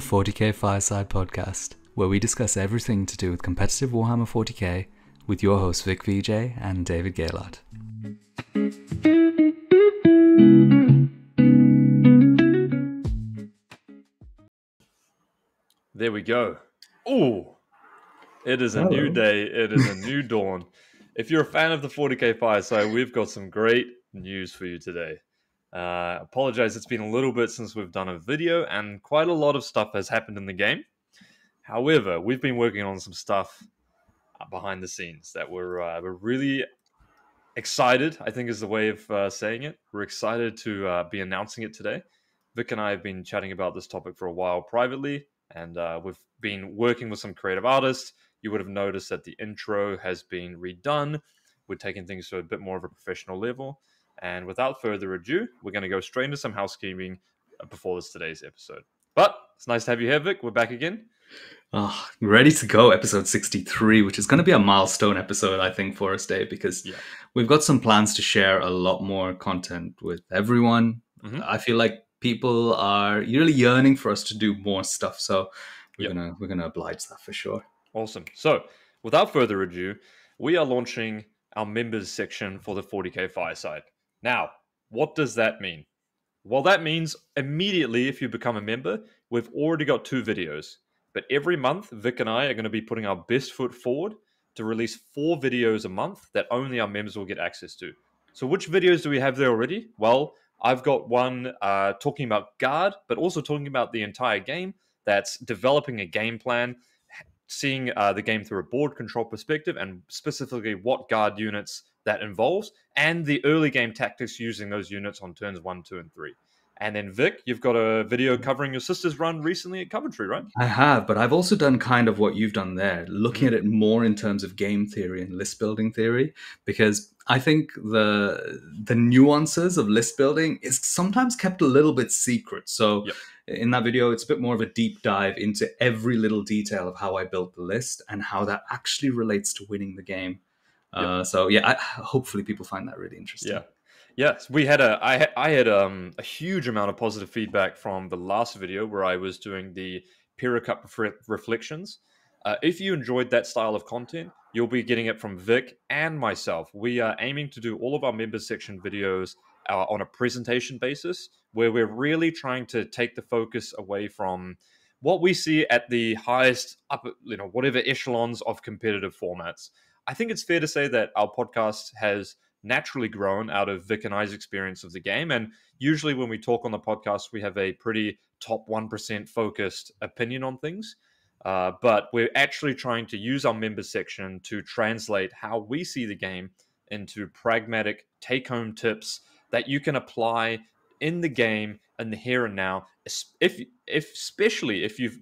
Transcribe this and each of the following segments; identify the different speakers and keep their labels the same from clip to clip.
Speaker 1: 40k Fireside podcast, where we discuss everything to do with competitive Warhammer 40k with your hosts Vik, Vijay and David Gaylard.
Speaker 2: There we go. Ooh, it is a new day. It is a new dawn. If you're a fan of the 40k Fireside, we've got some great news for you today. Apologize, it's been a little bit since we've done a video, and quite a lot of stuff has happened in the game. However, we've been working on some stuff behind the scenes that we're really excited, I think is the way of saying it. We're excited to be announcing it today. Vik and I have been chatting about this topic for a while privately, and we've been working with some creative artists. You would have noticed that the intro has been redone. We're taking things to a bit more of a professional level. And without further ado, we're going to go straight into some housekeeping before today's episode. But it's nice to have you here, Vik. We're back again.
Speaker 1: Oh, ready to go, episode 63, which is going to be a milestone episode, I think, for us, Dave, because we've got some plans to share a lot more content with everyone. Mm-hmm. I feel like people are really yearning for us to do more stuff, so we're gonna oblige that for sure.
Speaker 2: Awesome. So, without further ado, we are launching our members section for the 40k Fireside. Now, what does that mean? Well, that means immediately if you become a member, we've already got 2 videos. But every month, Vik and I are going to be putting our best foot forward to release 4 videos a month that only our members will get access to. So which videos do we have there already? Well, I've got one talking about Guard, but also talking about the entire game. That's developing a game plan, seeing the game through a board control perspective, and specifically what Guard units that involves, and the early game tactics using those units on turns 1, 2, and 3. And then Vik, you've got a video covering your sister's run recently at Coventry, right?
Speaker 1: I have, but I've also done kind of what you've done there, looking at it more in terms of game theory and list building theory, because I think the nuances of list building is sometimes kept a little bit secret. So in that video, it's a bit more of a deep dive into every little detail of how I built the list and how that actually relates to winning the game. Hopefully people find that really interesting.
Speaker 2: Yes, we had I had a huge amount of positive feedback from the last video where I was doing the Pyrrha Cup reflections. If you enjoyed that style of content, you'll be getting it from Vik and myself. We are aiming to do all of our members section videos on a presentation basis, where we're really trying to take the focus away from what we see at the highest upper, whatever echelons of competitive formats. I think it's fair to say that our podcast has naturally grown out of Vik and I's experience of the game. And usually when we talk on the podcast, we have a pretty top 1% focused opinion on things. But we're actually trying to use our members section to translate how we see the game into pragmatic take-home tips that you can apply in the game and the here and now, especially if you've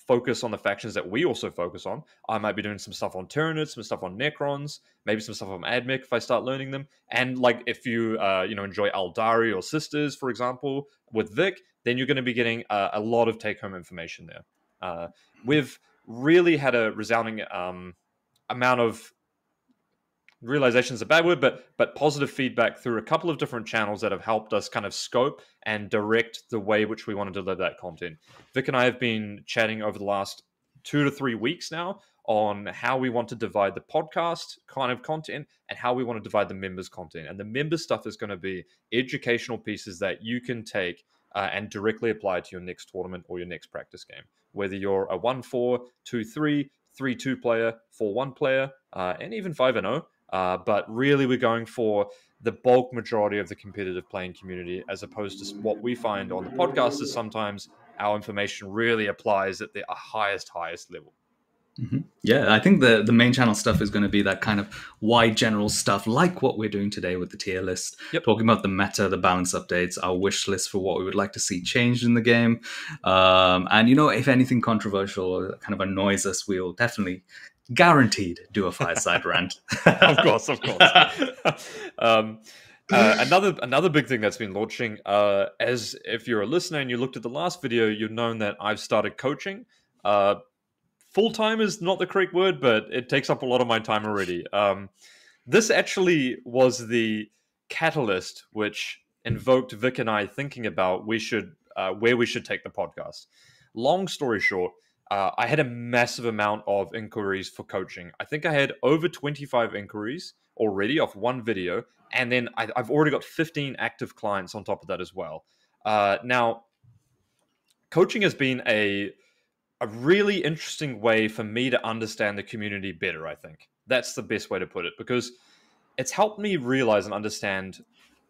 Speaker 2: focus on the factions that we also focus on. I might be doing some stuff on Tyranids, some stuff on Necrons, maybe some stuff on Admech if I start learning them. And if you enjoy Aldari or Sisters, for example, with Vik, then you're going to be getting a lot of take-home information there. We've really had a resounding amount of realization is a bad word, but positive feedback through a couple of different channels that have helped us kind of scope and direct the way which we want to deliver that content. Vik and I have been chatting over the last 2 to 3 weeks now on how we want to divide the podcast kind of content and how we want to divide the members content. And the members stuff is going to be educational pieces that you can take and directly apply to your next tournament or your next practice game. Whether you're a 1-4, 2-3, 3-2 player, 4-1 player, and even 5-0. But really, we're going for the bulk majority of the competitive playing community, as opposed to what we find on the podcast is sometimes our information really applies at the highest level.
Speaker 1: Mm-hmm. Yeah, I think the main channel stuff is going to be that kind of wide general stuff, like what we're doing today with the tier list, talking about the meta, the balance updates, our wish list for what we would like to see changed in the game. And, if anything controversial or kind of annoys us, we'll definitely guaranteed do a Fireside rant.
Speaker 2: Of course. Another big thing that's been launching, as if you're a listener and you looked at the last video, you've known that I've started coaching. Full-time is not the correct word, but it takes up a lot of my time already. This actually was the catalyst which invoked Vik and I thinking about where we should take the podcast. long story short, I had a massive amount of inquiries for coaching. I think I had over 25 inquiries already off one video, and then I've already got 15 active clients on top of that as well. Now, coaching has been a really interesting way for me to understand the community better, I think. That's the best way to put it, because it's helped me realize and understand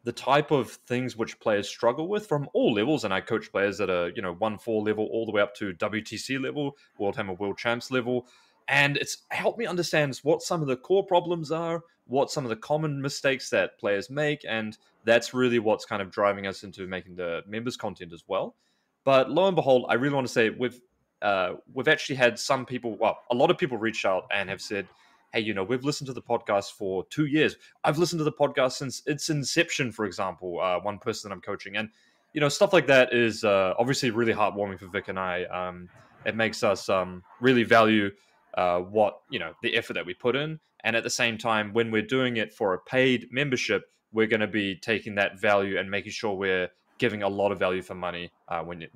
Speaker 2: the type of things which players struggle with from all levels. And I coach players that are, 1-4 level all the way up to WTC level, World Hammer World Champs level. And it's helped me understand what some of the core problems are, what some of the common mistakes that players make. And that's really what's kind of driving us into making the members content as well. But lo and behold, I really want to say we've actually had some people, well, a lot of people reach out and have said, hey, we've listened to the podcast for 2 years. I've listened to the podcast since its inception, for example, one person that I'm coaching. And, stuff like that is obviously really heartwarming for Vik and I. It makes us really value the effort that we put in. And at the same time, when we're doing it for a paid membership, we're going to be taking that value and making sure we're giving a lot of value for money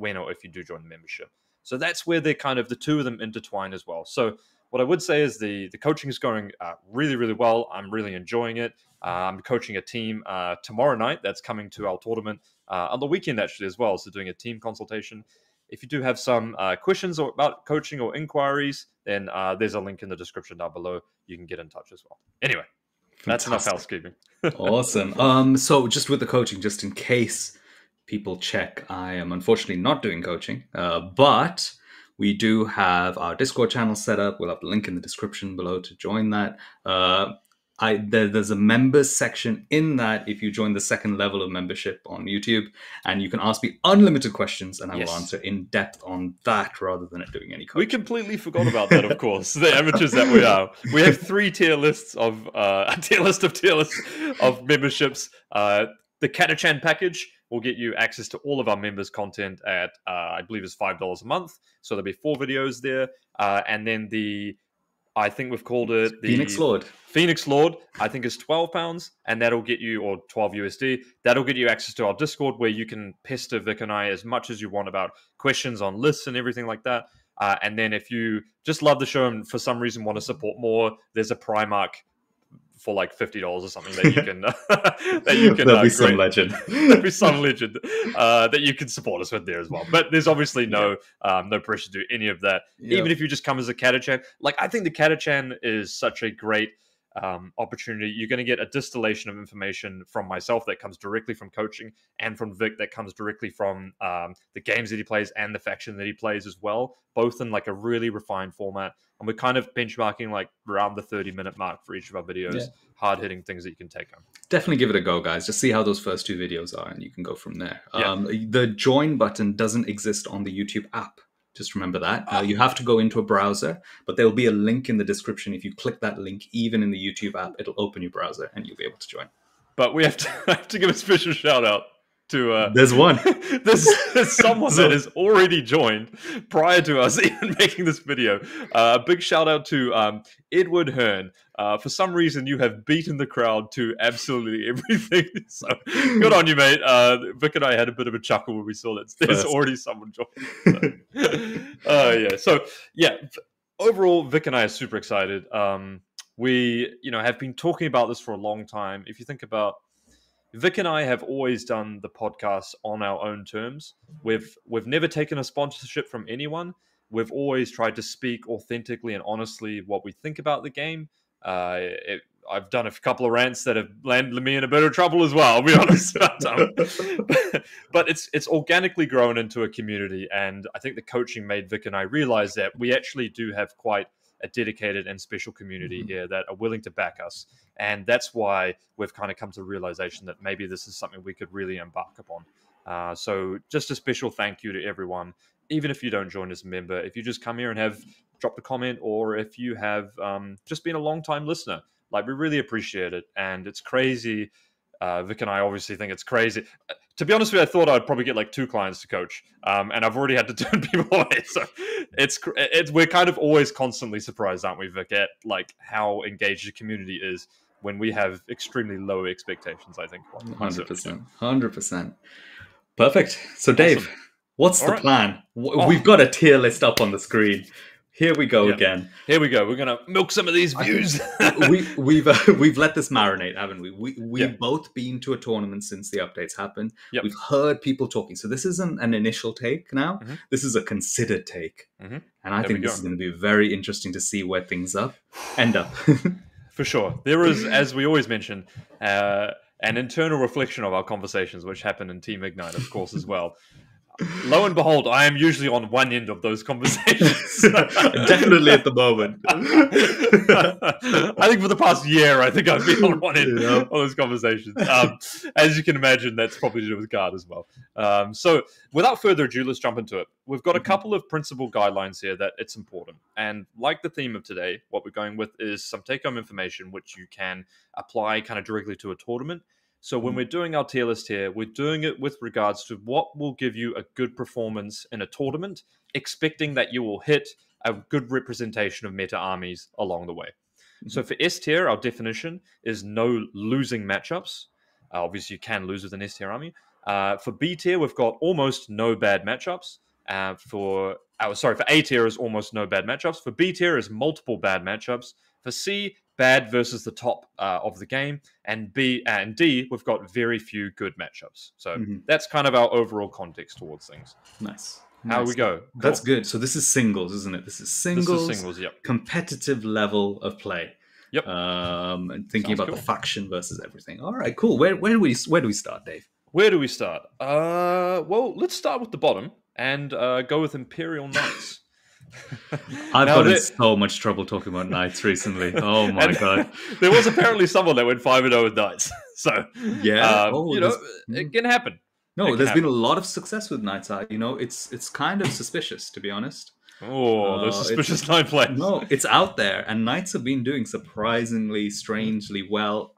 Speaker 2: when or if you do join the membership. So that's where they're kind of the two of them intertwine as well. So what I would say is the coaching is going really, really well. I'm really enjoying it. I'm coaching a team tomorrow night that's coming to our tournament on the weekend actually as well. So doing a team consultation. If you do have some questions about coaching or inquiries, then there's a link in the description down below. You can get in touch as well. Anyway, that's enough housekeeping.
Speaker 1: Awesome. So just with the coaching, just in case people check, I am unfortunately not doing coaching, but we do have our Discord channel set up. We'll have the link in the description below to join that. There's a members section in that if you join the second level of membership on YouTube, and you can ask me unlimited questions, and I will answer in depth on that rather than doing any coaching.
Speaker 2: We completely forgot about that, of course. The amateurs that we are. We have 3 tier lists of a tier list of memberships. The Katachan package will get you access to all of our members' content at, I believe it's $5 a month. So there'll be 4 videos there. And then I think we've called it the Phoenix Lord, I think is £12, and that'll get you, or 12 USD, that'll get you access to our Discord where you can pester Vik and I as much as you want about questions on lists and everything like that. And then if you just love the show and for some reason want to support more, there's a Primark for like $50 or something that you can
Speaker 1: there'll be some legend
Speaker 2: that you can support us with there as well. But there's obviously no pressure to do any of that. Even if you just come as a Katachan, like I think the Katachan is such a great opportunity. You're going to get a distillation of information from myself that comes directly from coaching, and from Vik that comes directly from the games that he plays and the faction that he plays as well, both in like a really refined format. And we're kind of benchmarking like around the 30-minute mark for each of our videos, hard-hitting things that you can take home.
Speaker 1: Definitely give it a go, guys. Just see how those first 2 videos are, and you can go from there. The join button doesn't exist on the YouTube app. Just remember that. You have to go into a browser, but there'll be a link in the description. If you click that link, even in the YouTube app, it'll open your browser and you'll be able to join.
Speaker 2: But we have to give a special shout out to...
Speaker 1: There's one.
Speaker 2: there's someone that has already joined prior to us even making this video. A big shout out to Edward Hearn. For some reason, you have beaten the crowd to absolutely everything. So good on you, mate. Vik and I had a bit of a chuckle when we saw that there's already someone joined. So overall, Vik and I are super excited. We have been talking about this for a long time. If you think about, Vik and I have always done the podcast on our own terms. We've never taken a sponsorship from anyone. We've always tried to speak authentically and honestly what we think about the game. I've done a couple of rants that have landed me in a bit of trouble as well, I'll be honest. But it's organically grown into a community, and I think the coaching made Vik and I realize that we actually do have quite a dedicated and special community here that are willing to back us. And that's why we've kind of come to the realization that maybe this is something we could really embark upon. So just a special thank you to everyone, even if you don't join as a member, if you just come here and have dropped a comment, or if you have just been a long time listener, like we really appreciate it. And it's crazy. Vik and I obviously think it's crazy. To be honest with you, I thought I'd probably get like 2 clients to coach, and I've already had to turn people away. So we're kind of always constantly surprised, aren't we, Vik, at like how engaged the community is when we have extremely low expectations, I think.
Speaker 1: 100%. Perfect. So Dave, What's
Speaker 2: All
Speaker 1: the
Speaker 2: right.
Speaker 1: plan? We've
Speaker 2: Oh,
Speaker 1: got a tier list up on the screen. Here we go
Speaker 2: yeah.
Speaker 1: again.
Speaker 2: Here we go. We're gonna milk some of these
Speaker 1: I think
Speaker 2: views.
Speaker 1: we've let this marinate, haven't we?
Speaker 2: Yeah.
Speaker 1: We've both been to a tournament since the updates happened.
Speaker 2: Yep.
Speaker 1: We've heard people talking. So this isn't an initial take now.
Speaker 2: Hmm.
Speaker 1: This is a considered take.
Speaker 2: Hmm.
Speaker 1: And I
Speaker 2: There we
Speaker 1: think this
Speaker 2: go.
Speaker 1: is going to be very interesting to see where things end up.
Speaker 2: For sure. There is, as we always mention, an internal reflection of our conversations, which happen in Team Ignite, of course, as well. Lo and behold, I am usually on one end of those conversations.
Speaker 1: Definitely at the moment.
Speaker 2: I think for the past year, I think I've been on one end
Speaker 1: Yeah.
Speaker 2: of those conversations. As you can imagine, that's probably to do with Guard as well. So without further ado, let's jump into it. We've got a couple of principal guidelines here that it's important. And like the theme of today, what we're going with is some take-home information which you can apply kind of directly to a tournament. So when we're doing our tier list here, we're doing it with regards to what will give you a good performance in a tournament, expecting that you will hit a good representation of meta armies along the way. So for S tier, our definition is no losing matchups. Obviously, you can lose with an S tier army. For B tier, we've got almost no bad matchups. For A tier is almost no bad matchups. For B tier is multiple bad matchups. For C, bad versus the top of the game, and B and D, we've got very few good matchups. So that's kind of our overall context towards things.
Speaker 1: Nice.
Speaker 2: How we go?
Speaker 1: That's
Speaker 2: Cool.
Speaker 1: good. So this is singles, isn't it? This is
Speaker 2: This
Speaker 1: singles.
Speaker 2: is singles. Yep.
Speaker 1: Competitive level of play.
Speaker 2: Yep.
Speaker 1: And thinking
Speaker 2: Sounds
Speaker 1: about
Speaker 2: cool.
Speaker 1: the faction versus everything. All right, cool. Where do we start, Dave?
Speaker 2: Where do we start? Well, let's start with the bottom and go with Imperial Knights.
Speaker 1: I've gotten in so much trouble talking about Knights recently. Oh my god!
Speaker 2: There was apparently someone that went 5-0 with Knights. So
Speaker 1: yeah,
Speaker 2: it can happen.
Speaker 1: No, there's been a lot of success with Knights. It's kind of suspicious, to be honest.
Speaker 2: Oh, those suspicious Knight players.
Speaker 1: No, it's out there, and Knights have been doing surprisingly, strangely well,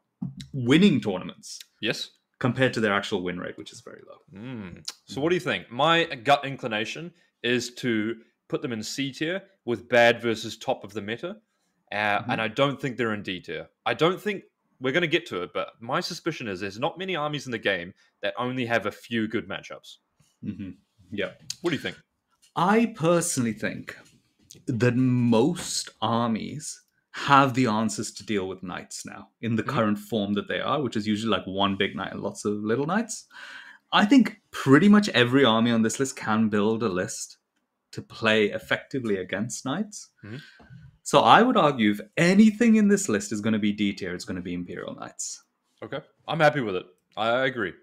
Speaker 1: winning tournaments.
Speaker 2: Yes.
Speaker 1: Compared to their actual win rate, which is very low.
Speaker 2: So what do you think? My gut inclination is to put them in C tier with bad versus top of the meta. And I don't think they're in D tier. I don't think we're going to get to it, but my suspicion is there's not many armies in the game that only have a few good matchups.
Speaker 1: Yeah.
Speaker 2: What do you think?
Speaker 1: I personally think that most armies have the answers to deal with Knights now in the current form that they are, which is usually like one big knight and lots of little knights. I think pretty much every army on this list can build a list to play effectively against Knights. So I would argue if anything in this list is going to be D tier, it's going to be Imperial Knights.
Speaker 2: Okay. I'm happy with it. I agree.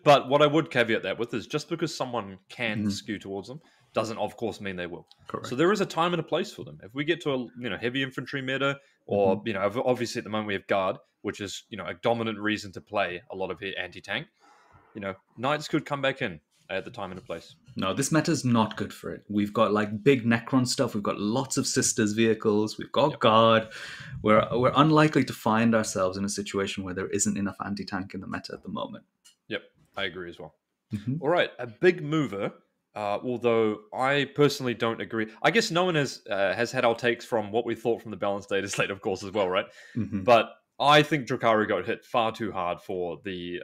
Speaker 2: But what I would caveat that with is just because someone can skew towards them doesn't, of course, mean they will.
Speaker 1: Correct.
Speaker 2: So there is a time and a place for them. If we get to a heavy infantry meta, or obviously at the moment we have Guard, which is a dominant reason to play a lot of anti-tank. Knights could come back in at the time and a place.
Speaker 1: No, this meta is not good for it. We've got like big Necron stuff. We've got lots of sisters vehicles. We've got Guard. We're unlikely to find ourselves in a situation where there isn't enough anti-tank in the meta at the moment.
Speaker 2: Yep, I agree as well. All right, a big mover. Although I personally don't agree. I guess no one has had our takes from what we thought from the balanced data slate, of course, as well, right? But I think Drukhari got hit far too hard for the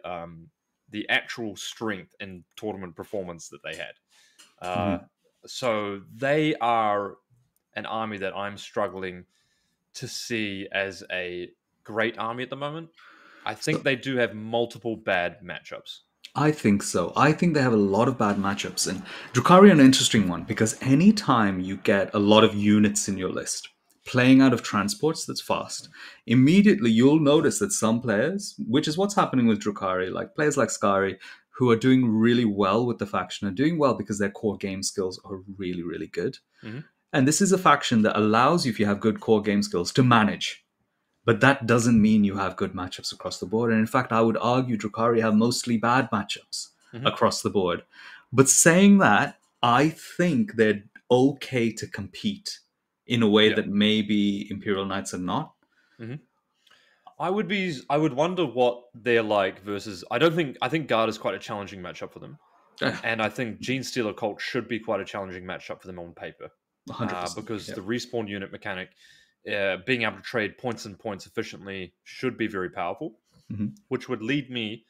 Speaker 2: actual strength and tournament performance that they had. So they are an army that I'm struggling to see as a great army at the moment. I think they do have multiple bad matchups.
Speaker 1: I think so. I think they have a lot of bad matchups. And Drukhari an interesting one because anytime you get a lot of units in your list playing out of transports that's fast, immediately you'll notice that some players, which is what's happening with Drukhari, like players like Skari, who are doing really well with the faction, are doing well because their core game skills are really, really good. And this is a faction that allows you, if you have good core game skills, to manage. But that doesn't mean you have good matchups across the board. And in fact, I would argue Drukhari have mostly bad matchups across the board. But saying that, I think they're okay to compete in a way that maybe Imperial Knights are not.
Speaker 2: I would wonder what they're like versus. I think Guard is quite a challenging matchup for them. And I think Gene Stealer Cult should be quite a challenging matchup for them on paper.
Speaker 1: 100%,
Speaker 2: because the respawn unit mechanic, being able to trade points and points efficiently should be very powerful, which would lead me,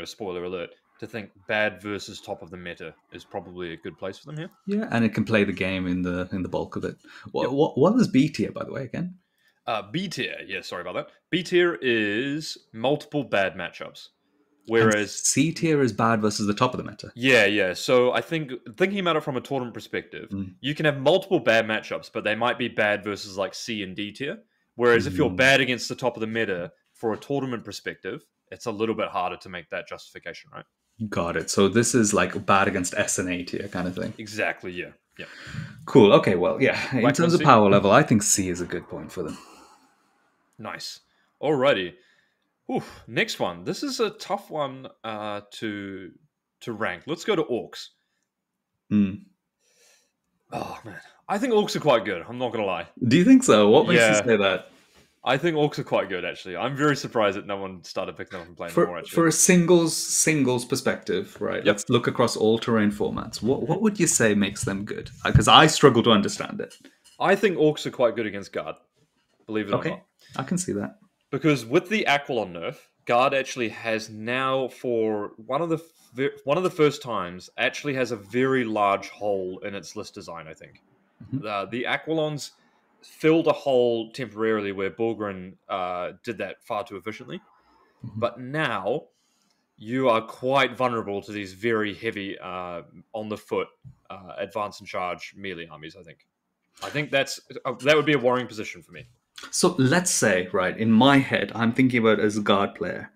Speaker 2: spoiler alert, to think bad versus top of the meta is probably a good place for them here.
Speaker 1: Yeah, and it can play the game in the bulk of it.
Speaker 2: Yep.
Speaker 1: What was B tier, by the way, again?
Speaker 2: B tier, yeah, sorry about that. B tier is multiple bad matchups.
Speaker 1: And
Speaker 2: Whereas
Speaker 1: C tier is bad versus the top of the meta.
Speaker 2: yeah. So I think thinking about it from a tournament perspective, you can have multiple bad matchups, but they might be bad versus like C and D tier. Whereas if you're bad against the top of the meta for a tournament perspective, it's a little bit harder to make that justification, right?
Speaker 1: Got it. So this is like bad against S and A tier kind of thing.
Speaker 2: Exactly, yeah.
Speaker 1: Cool. Okay, well, yeah. In terms of power level, I think C is a good point for them.
Speaker 2: Nice. Alrighty. Oof, next one. This is a tough one to rank. Let's go to Orcs. Oh, man. I think Orcs are quite good. I'm not going to lie.
Speaker 1: Do you think so? What makes you say that?
Speaker 2: I think Orcs are quite good, actually. I'm very surprised that no one started picking them up and playing them more, actually.
Speaker 1: For a singles perspective, right? Yep. Let's look across all terrain formats. What would you say makes them good? Because I struggle to understand it.
Speaker 2: I think Orcs are quite good against Guard, believe it or not.
Speaker 1: I can see that.
Speaker 2: Because with the Aquilon nerf, Guard actually has now, for one of the first times, actually has a very large hole in its list design, I think. The Aquilons filled a hole temporarily where Bulgrin did that far too efficiently. But now, you are quite vulnerable to these very heavy, on-the-foot, advance and charge melee armies, I think. I think that would be a worrying position for me.
Speaker 1: So let's say, right, in my head, I'm thinking about it as a Guard player.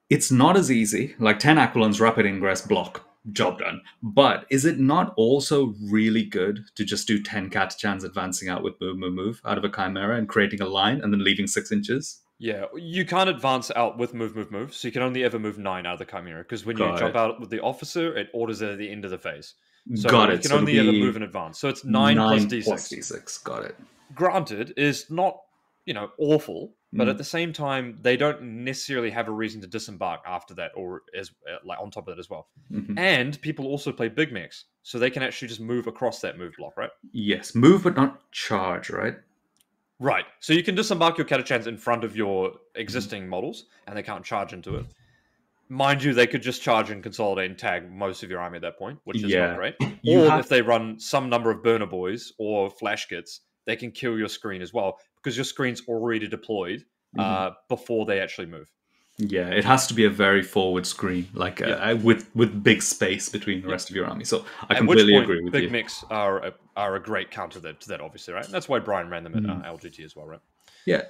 Speaker 1: It's not as easy, like 10 Aquilons, rapid ingress, block, job done. But is it not also really good to just do 10 Catachans advancing out with move out of a Chimera and creating a line and then leaving 6 inches?
Speaker 2: Yeah, you can't advance out with move, so you can only ever move 9 out of the Chimera, because when you jump out with the Officer, it orders it at the end of the phase. So you can only ever move in advance. So it's 9 plus D6.
Speaker 1: Plus D6, got it.
Speaker 2: Granted, is not, awful, but at the same time, they don't necessarily have a reason to disembark after that, or as like on top of that as well. And people also play big mechs, so they can actually just move across that move block, right?
Speaker 1: Yes, move but not charge, right?
Speaker 2: Right. So you can disembark your Catachans in front of your existing models, and they can't charge into it. Mind you, they could just charge and consolidate and tag most of your army at that point, which is not great. Or if they run some number of burner boys or flash kits, they can kill your screen as well, because your screen's already deployed before they actually move.
Speaker 1: Yeah, it has to be a very forward screen, like with big space between the rest of your army. So I completely agree with you.
Speaker 2: Big mechs are a great counter to that, obviously, right? And that's why Brian ran them at LGT as well, right?
Speaker 1: Yeah.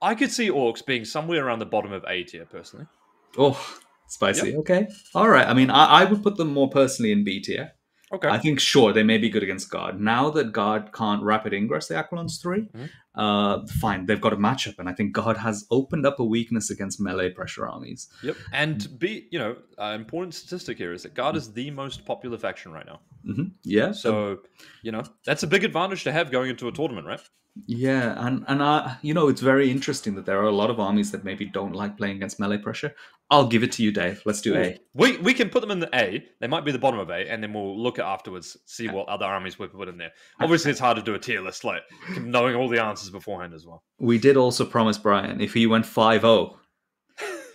Speaker 2: I could see Orcs being somewhere around the bottom of A tier, personally.
Speaker 1: Oh, spicy. Yep. Okay. All right. I mean, I would put them more personally in B tier.
Speaker 2: Okay.
Speaker 1: I think, sure, they may be good against Guard. Now that Guard can't rapid ingress the Aquilons 3, fine, they've got a matchup. And I think Guard has opened up a weakness against melee pressure armies.
Speaker 2: Yep. And important statistic here is that Guard is the most popular faction right now.
Speaker 1: Yeah.
Speaker 2: So, that's a big advantage to have going into a tournament, right?
Speaker 1: Yeah, and it's very interesting that there are a lot of armies that maybe don't like playing against melee pressure. I'll give it to you, Dave. Let's do A.
Speaker 2: We can put them in the A. They might be the bottom of A, and then we'll look at afterwards, see what other armies we put in there. Obviously, it's hard to do a tier list, like knowing all the answers beforehand as well. We
Speaker 1: did also promise Brian, if he went 5-0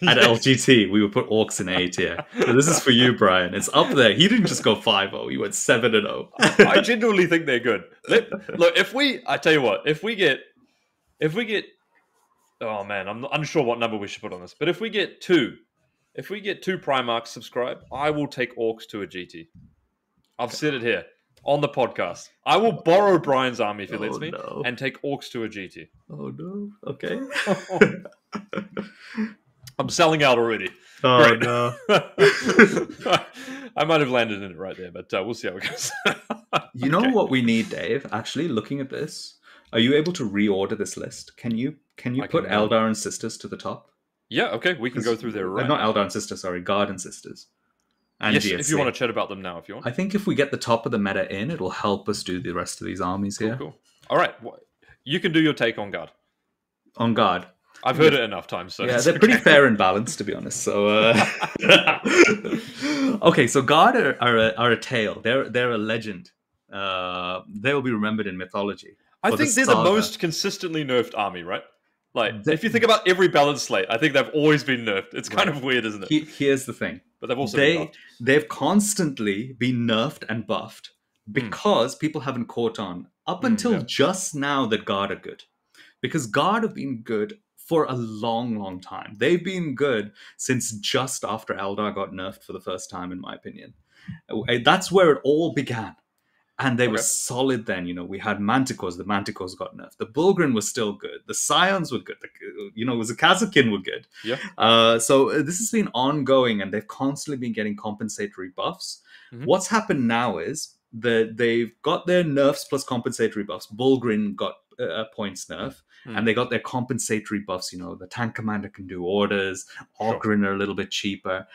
Speaker 1: at LGT, we would put Orcs in A tier. So this is for you, Brian. It's up there. He didn't just go 5-0. He went 7-0.
Speaker 2: I genuinely think they're good. Look, I tell you what, if we get, oh man, I'm unsure what number we should put on this, but if we get 2 Primarchs subscribe, I will take Orcs to a GT. I've said it here on the podcast. I will borrow Brian's army if he lets me and take Orcs to a GT.
Speaker 1: Oh no. Okay.
Speaker 2: I'm selling out already.
Speaker 1: Oh, great. No.
Speaker 2: I might have landed in it right there, but we'll see how it goes.
Speaker 1: You know what we need, Dave? Actually, looking at this, are you able to reorder this list? Can you put Eldar and Sisters to the top?
Speaker 2: Yeah, okay. We can go through there right
Speaker 1: Not Eldar and Sisters, sorry. Guard and Sisters. And
Speaker 2: yes,
Speaker 1: GSC.
Speaker 2: If you want to chat about them now, if you want.
Speaker 1: I think if we get the top of the meta in, it'll help us do the rest of these armies here.
Speaker 2: Cool. All right. You can do your take on Guard.
Speaker 1: On Guard.
Speaker 2: I've heard it enough times. So
Speaker 1: yeah, they're pretty fair and balanced, to be honest. So, okay, so Guard are a tale. They're a legend. They will be remembered in mythology.
Speaker 2: I think they're the most consistently nerfed army, right? Like,
Speaker 1: The-
Speaker 2: if you think about every balance slate, I think they've always been nerfed. It's kind
Speaker 1: right.
Speaker 2: of weird, isn't it?
Speaker 1: Here's the thing.
Speaker 2: But they've also been buffed.
Speaker 1: They've constantly been nerfed and buffed
Speaker 2: Mm.
Speaker 1: because people haven't caught on up until
Speaker 2: yeah.
Speaker 1: just now that Guard are good. Because Guard have been good for a long, long time. They've been good since just after Eldar got nerfed for the first time, in my opinion. That's where it all began. And they were
Speaker 2: Okay.
Speaker 1: solid then. You know, we had Manticores. The Manticores got nerfed. The Bulgrin was still good. The Scions were good. It was the Kazakin were good.
Speaker 2: Yeah.
Speaker 1: So this has been ongoing, and they've constantly been getting compensatory buffs.
Speaker 2: Mhm.
Speaker 1: What's happened now is that they've got their nerfs plus compensatory buffs. Bulgrin got points nerf, and they got their compensatory buffs. You know, the tank commander can do orders. Ogryn are a little bit cheaper.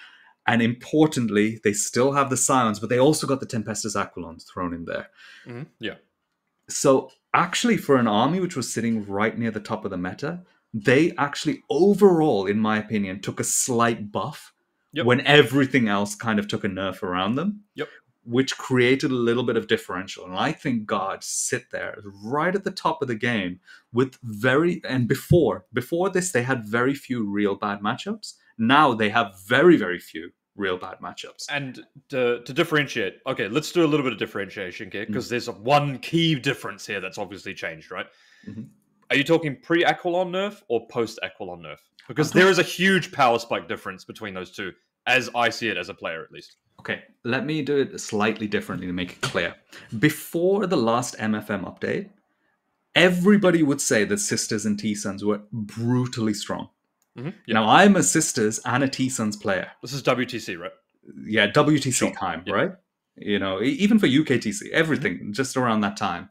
Speaker 1: And importantly, they still have the Scions, but they also got the Tempestus Aquilons thrown in there.
Speaker 2: Mhm. Yeah.
Speaker 1: So actually, for an army which was sitting right near the top of the meta, they actually overall, in my opinion, took a slight buff
Speaker 2: Yep.
Speaker 1: when everything else kind of took a nerf around them.
Speaker 2: Yep.
Speaker 1: Which created a little bit of differential. And I think Guards sit there right at the top of the game with before this, they had very few real bad matchups. Now they have very, very few real bad matchups.
Speaker 2: And to differentiate, okay, let's do a little bit of differentiation here, because there's one key difference here that's obviously changed, right?
Speaker 1: Mm-hmm.
Speaker 2: Are you talking pre-Aquilon nerf or post-Aquilon nerf? Because there is a huge power spike difference between those two, as I see it as a player, at least.
Speaker 1: Okay, let me do it slightly differently to make it clear. Before the last MFM update, everybody would say that Sisters and T-Suns were brutally strong.
Speaker 2: Mm-hmm.
Speaker 1: Now, I'm a Sisters and a T-Suns player.
Speaker 2: This is WTC, right?
Speaker 1: Yeah, WTC time, right? You know, even for UKTC, everything just around that time.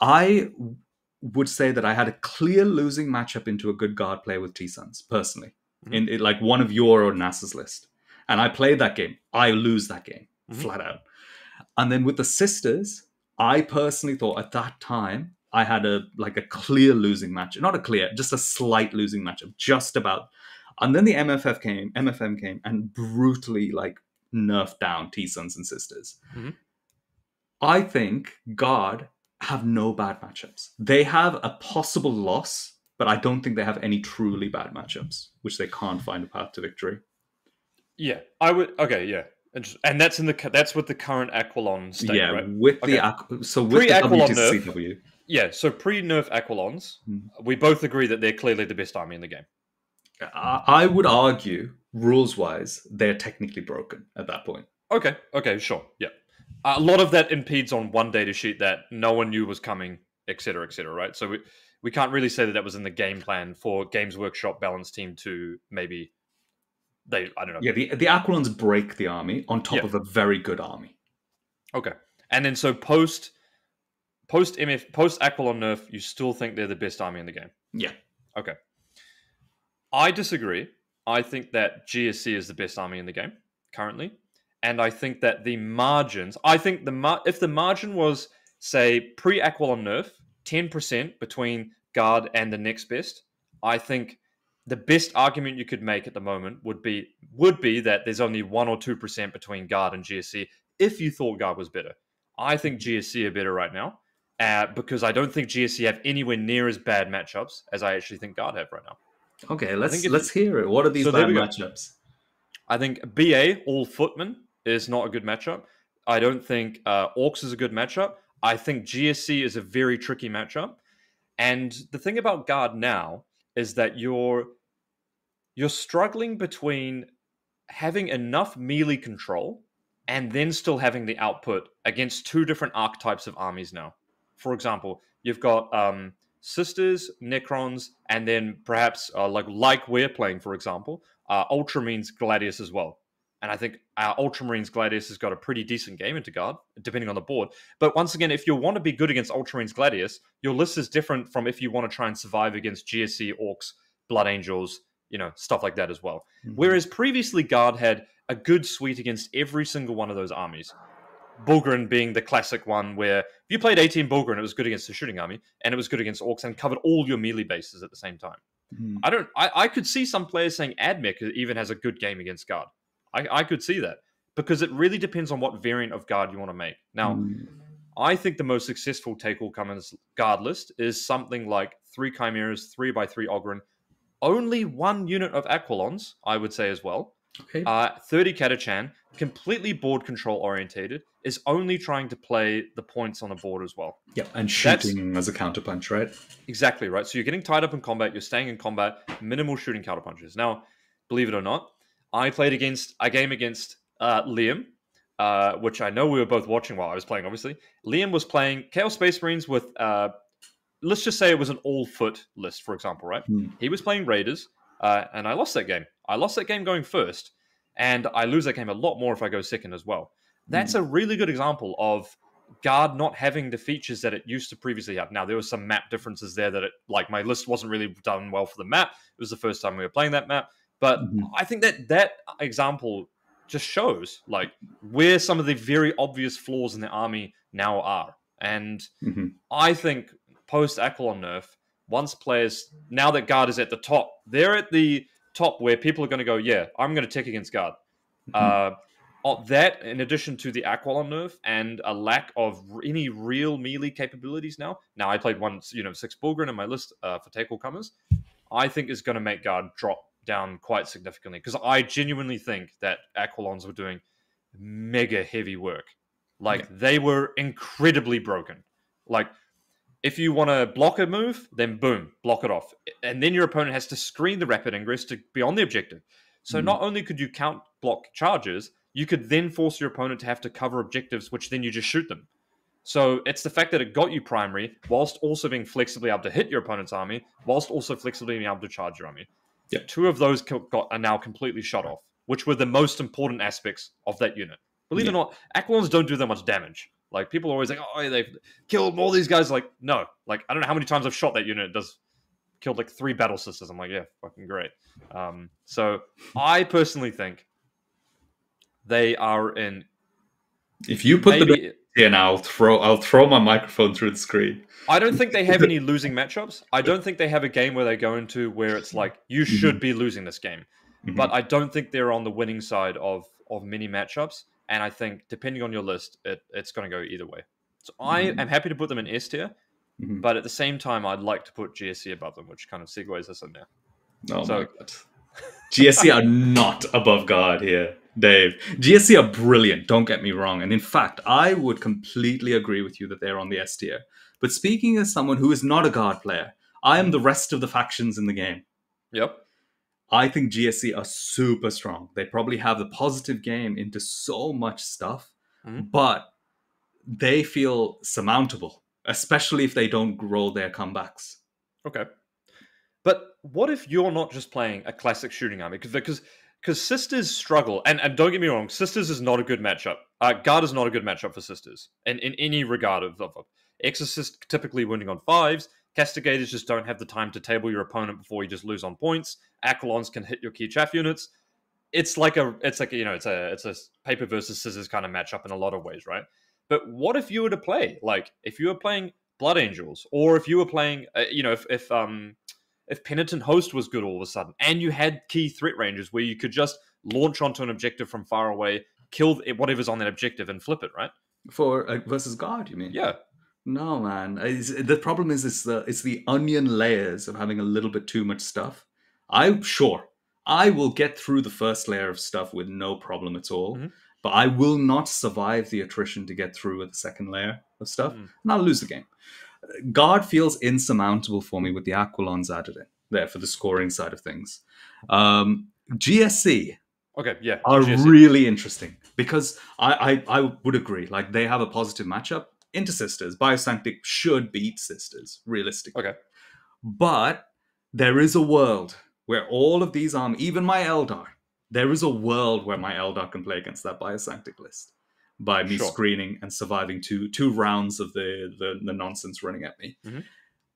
Speaker 1: I would say that I had a clear losing matchup into a good Guard player with T-Suns, personally. In like one of your or NASA's list. And I played that game. I lose that game, flat out. And then with the Sisters, I personally thought at that time I had a clear losing matchup. Not a clear, just a slight losing matchup, just about. And then the MFM came and brutally nerfed down T-Suns and Sisters. I think Guard have no bad matchups. They have a possible loss, but I don't think they have any truly bad matchups, which they can't find a path to victory.
Speaker 2: Yeah, I would. Okay, yeah, and that's with the current Aquilon state, right?
Speaker 1: With the
Speaker 2: pre-Aquilon
Speaker 1: WTCW.
Speaker 2: nerf. Yeah, so pre-nerf Aquilons, we both agree that they're clearly the best army in the game.
Speaker 1: I would argue, rules-wise, they're technically broken at that point.
Speaker 2: Okay, sure, yeah. A lot of that impedes on one data sheet that no one knew was coming, etc., right? So we can't really say that was in the game plan for Games Workshop Balance Team to maybe. I don't know.
Speaker 1: Yeah, the Aquilons break the army on top of a very good army.
Speaker 2: Okay. And then so post Aquilon nerf, you still think they're the best army in the game?
Speaker 1: Yeah.
Speaker 2: Okay. I disagree. I think that GSC is the best army in the game currently. And I think that the margins, if the margin was, say, pre-Aquilon nerf, 10% between Guard and the next best, I think the best argument you could make at the moment would be that there's only 1 or 2% between Guard and GSC if you thought Guard was better. I think GSC are better right now because I don't think GSC have anywhere near as bad matchups as I actually think Guard have right now.
Speaker 1: Okay, let's hear it. What are these bad matchups?
Speaker 2: I think BA, all footmen, is not a good matchup. I don't think Orcs is a good matchup. I think GSC is a very tricky matchup. And the thing about Guard now is that you're struggling between having enough melee control and then still having the output against two different archetypes of armies now. For example, you've got Sisters, Necrons, and then perhaps like we're playing, for example, Ultramarines Gladius as well. And I think our Ultramarines Gladius has got a pretty decent game into Guard, depending on the board. But once again, if you want to be good against Ultramarines Gladius, your list is different from if you want to try and survive against GSC, Orcs, Blood Angels, stuff like that as well. Whereas previously Guard had a good suite against every single one of those armies. Bulgrin being the classic one where if you played 18 Bulgrin, it was good against the shooting army, and it was good against Orcs and covered all your melee bases at the same time. I could see some players saying Admech even has a good game against Guard. I could see that because it really depends on what variant of Guard you want to make. Now, I think the most successful Take All Comers guard list is something like 3 Chimeras, 3x3 Ogryn, only 1 unit of Aquilons, I would say as well.
Speaker 1: Okay.
Speaker 2: 30 Catachan, completely board control orientated, is only trying to play the points on the board as well.
Speaker 1: Yeah, and shooting as a counterpunch, right?
Speaker 2: Exactly, right? So you're getting tied up in combat, you're staying in combat, minimal shooting counterpunches. Now, believe it or not, I played a game against Liam, which I know we were both watching while I was playing, obviously. Liam was playing Chaos Space Marines with, let's just say it was an all-foot list, for example, right? He was playing Raiders, and I lost that game. I lost that game going first, and I lose that game a lot more if I go second as well. That's a really good example of Guard not having the features that it used to previously have. Now, there were some map differences there that my list wasn't really done well for the map. It was the first time we were playing that map. But I think that example just shows like where some of the very obvious flaws in the army now are. And I think post Aquilon nerf, once players, now that Guard is at the top, they're at the top where people are going to go, yeah, I'm going to tick against Guard. That, in addition to the Aquilon nerf and a lack of any real melee capabilities now. Now, I played 6 Bulgrin in my list for Take All Comers. I think is going to make Guard drop down quite significantly because I genuinely think that Aquilons were doing mega heavy work. Like, they were incredibly broken. Like, if you want to block a move, then boom, block it off. And then your opponent has to screen the rapid ingress to be on the objective. So not only could you count block charges, you could then force your opponent to have to cover objectives, which then you just shoot them. So it's the fact that it got you primary, whilst also being flexibly able to hit your opponent's army, whilst also flexibly being able to charge your army.
Speaker 1: Yeah.
Speaker 2: 2 of those are now completely shut off, which were the most important aspects of that unit. Believe it or not, Aquilons don't do that much damage. Like, people are always like, oh, they've killed all these guys. Like, no. Like, I don't know how many times I've shot that unit. It does killed like 3 battle sisters. I'm like, yeah, fucking great. So I personally think they are in.
Speaker 1: If you put the in, I'll throw my microphone through the screen.
Speaker 2: I don't think they have any losing matchups. I don't think they have a game where they go into where it's like you should be losing this game. But I don't think they're on the winning side of many matchups. And I think depending on your list, it's going to go either way. So I am happy to put them in S tier, but at the same time, I'd like to put GSC above them, which kind of segues us in there.
Speaker 1: Oh my god. GSC are not above Guard here, Dave. GSC are brilliant, don't get me wrong. And in fact, I would completely agree with you that they're on the S tier. But speaking as someone who is not a Guard player, I am the rest of the factions in the game.
Speaker 2: Yep.
Speaker 1: I think GSC are super strong. They probably have the positive game into so much stuff, but they feel surmountable, especially if they don't grow their comebacks.
Speaker 2: Okay. But what if you're not just playing a classic shooting army? Because Sisters struggle, and don't get me wrong, Sisters is not a good matchup. Guard is not a good matchup for Sisters, in any regard of Exorcist typically winning on 5s. Castigators just don't have the time to table your opponent before you just lose on points. Aquilons can hit your key chaff units. It's like a paper versus scissors kind of matchup in a lot of ways, right? But what if you were to play, like, if you were playing Blood Angels, or if you were playing, if Penitent Host was good all of a sudden, and you had key threat ranges where you could just launch onto an objective from far away, kill whatever's on that objective, and flip it, right?
Speaker 1: For versus Guard, you mean?
Speaker 2: Yeah.
Speaker 1: No, man. The problem is it's the onion layers of having a little bit too much stuff. I will get through the first layer of stuff with no problem at all, but I will not survive the attrition to get through with the second layer of stuff, and I'll lose the game. Guard feels insurmountable for me with the Aquilons added in there for the scoring side of things. GSC are really interesting because I would agree. Like, they have a positive matchup into Sisters. Biosanctic should beat Sisters, realistically.
Speaker 2: Okay.
Speaker 1: But there is a world where all of these even my Eldar, there is a world where my Eldar can play against that Biosanctic list by me screening and surviving two rounds of the nonsense running at me.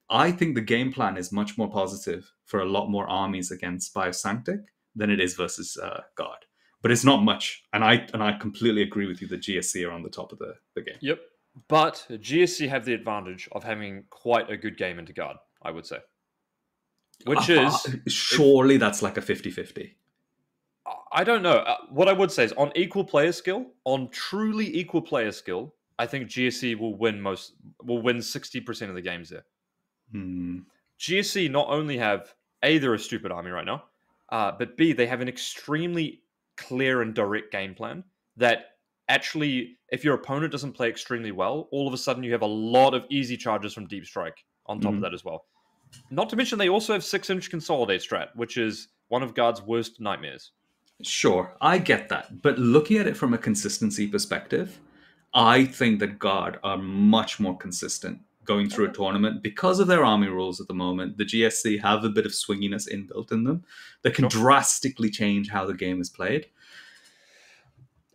Speaker 1: I think the game plan is much more positive for a lot more armies against Biosanctic than it is versus Guard. But it's not much. And I completely agree with you that GSC are on the top of the game.
Speaker 2: Yep. But GSC have the advantage of having quite a good game into Guard, I would say. Which is...
Speaker 1: Surely that's like a 50-50.
Speaker 2: I don't know. What I would say is on equal player skill, on truly equal player skill, I think GSC will win 60% of the games there.
Speaker 1: Hmm.
Speaker 2: GSC not only have A, they're a stupid army right now, but B, they have an extremely clear and direct game plan that actually, if your opponent doesn't play extremely well, all of a sudden you have a lot of easy charges from Deep Strike on top of that as well. Not to mention, they also have 6-inch Consolidate strat, which is one of Guard's worst nightmares.
Speaker 1: Sure, I get that. But looking at it from a consistency perspective, I think that Guard are much more consistent going through a
Speaker 2: Okay.
Speaker 1: tournament because of their army rules at the moment. The GSC have a bit of swinginess inbuilt in them that can
Speaker 2: Sure.
Speaker 1: drastically change how the game is played.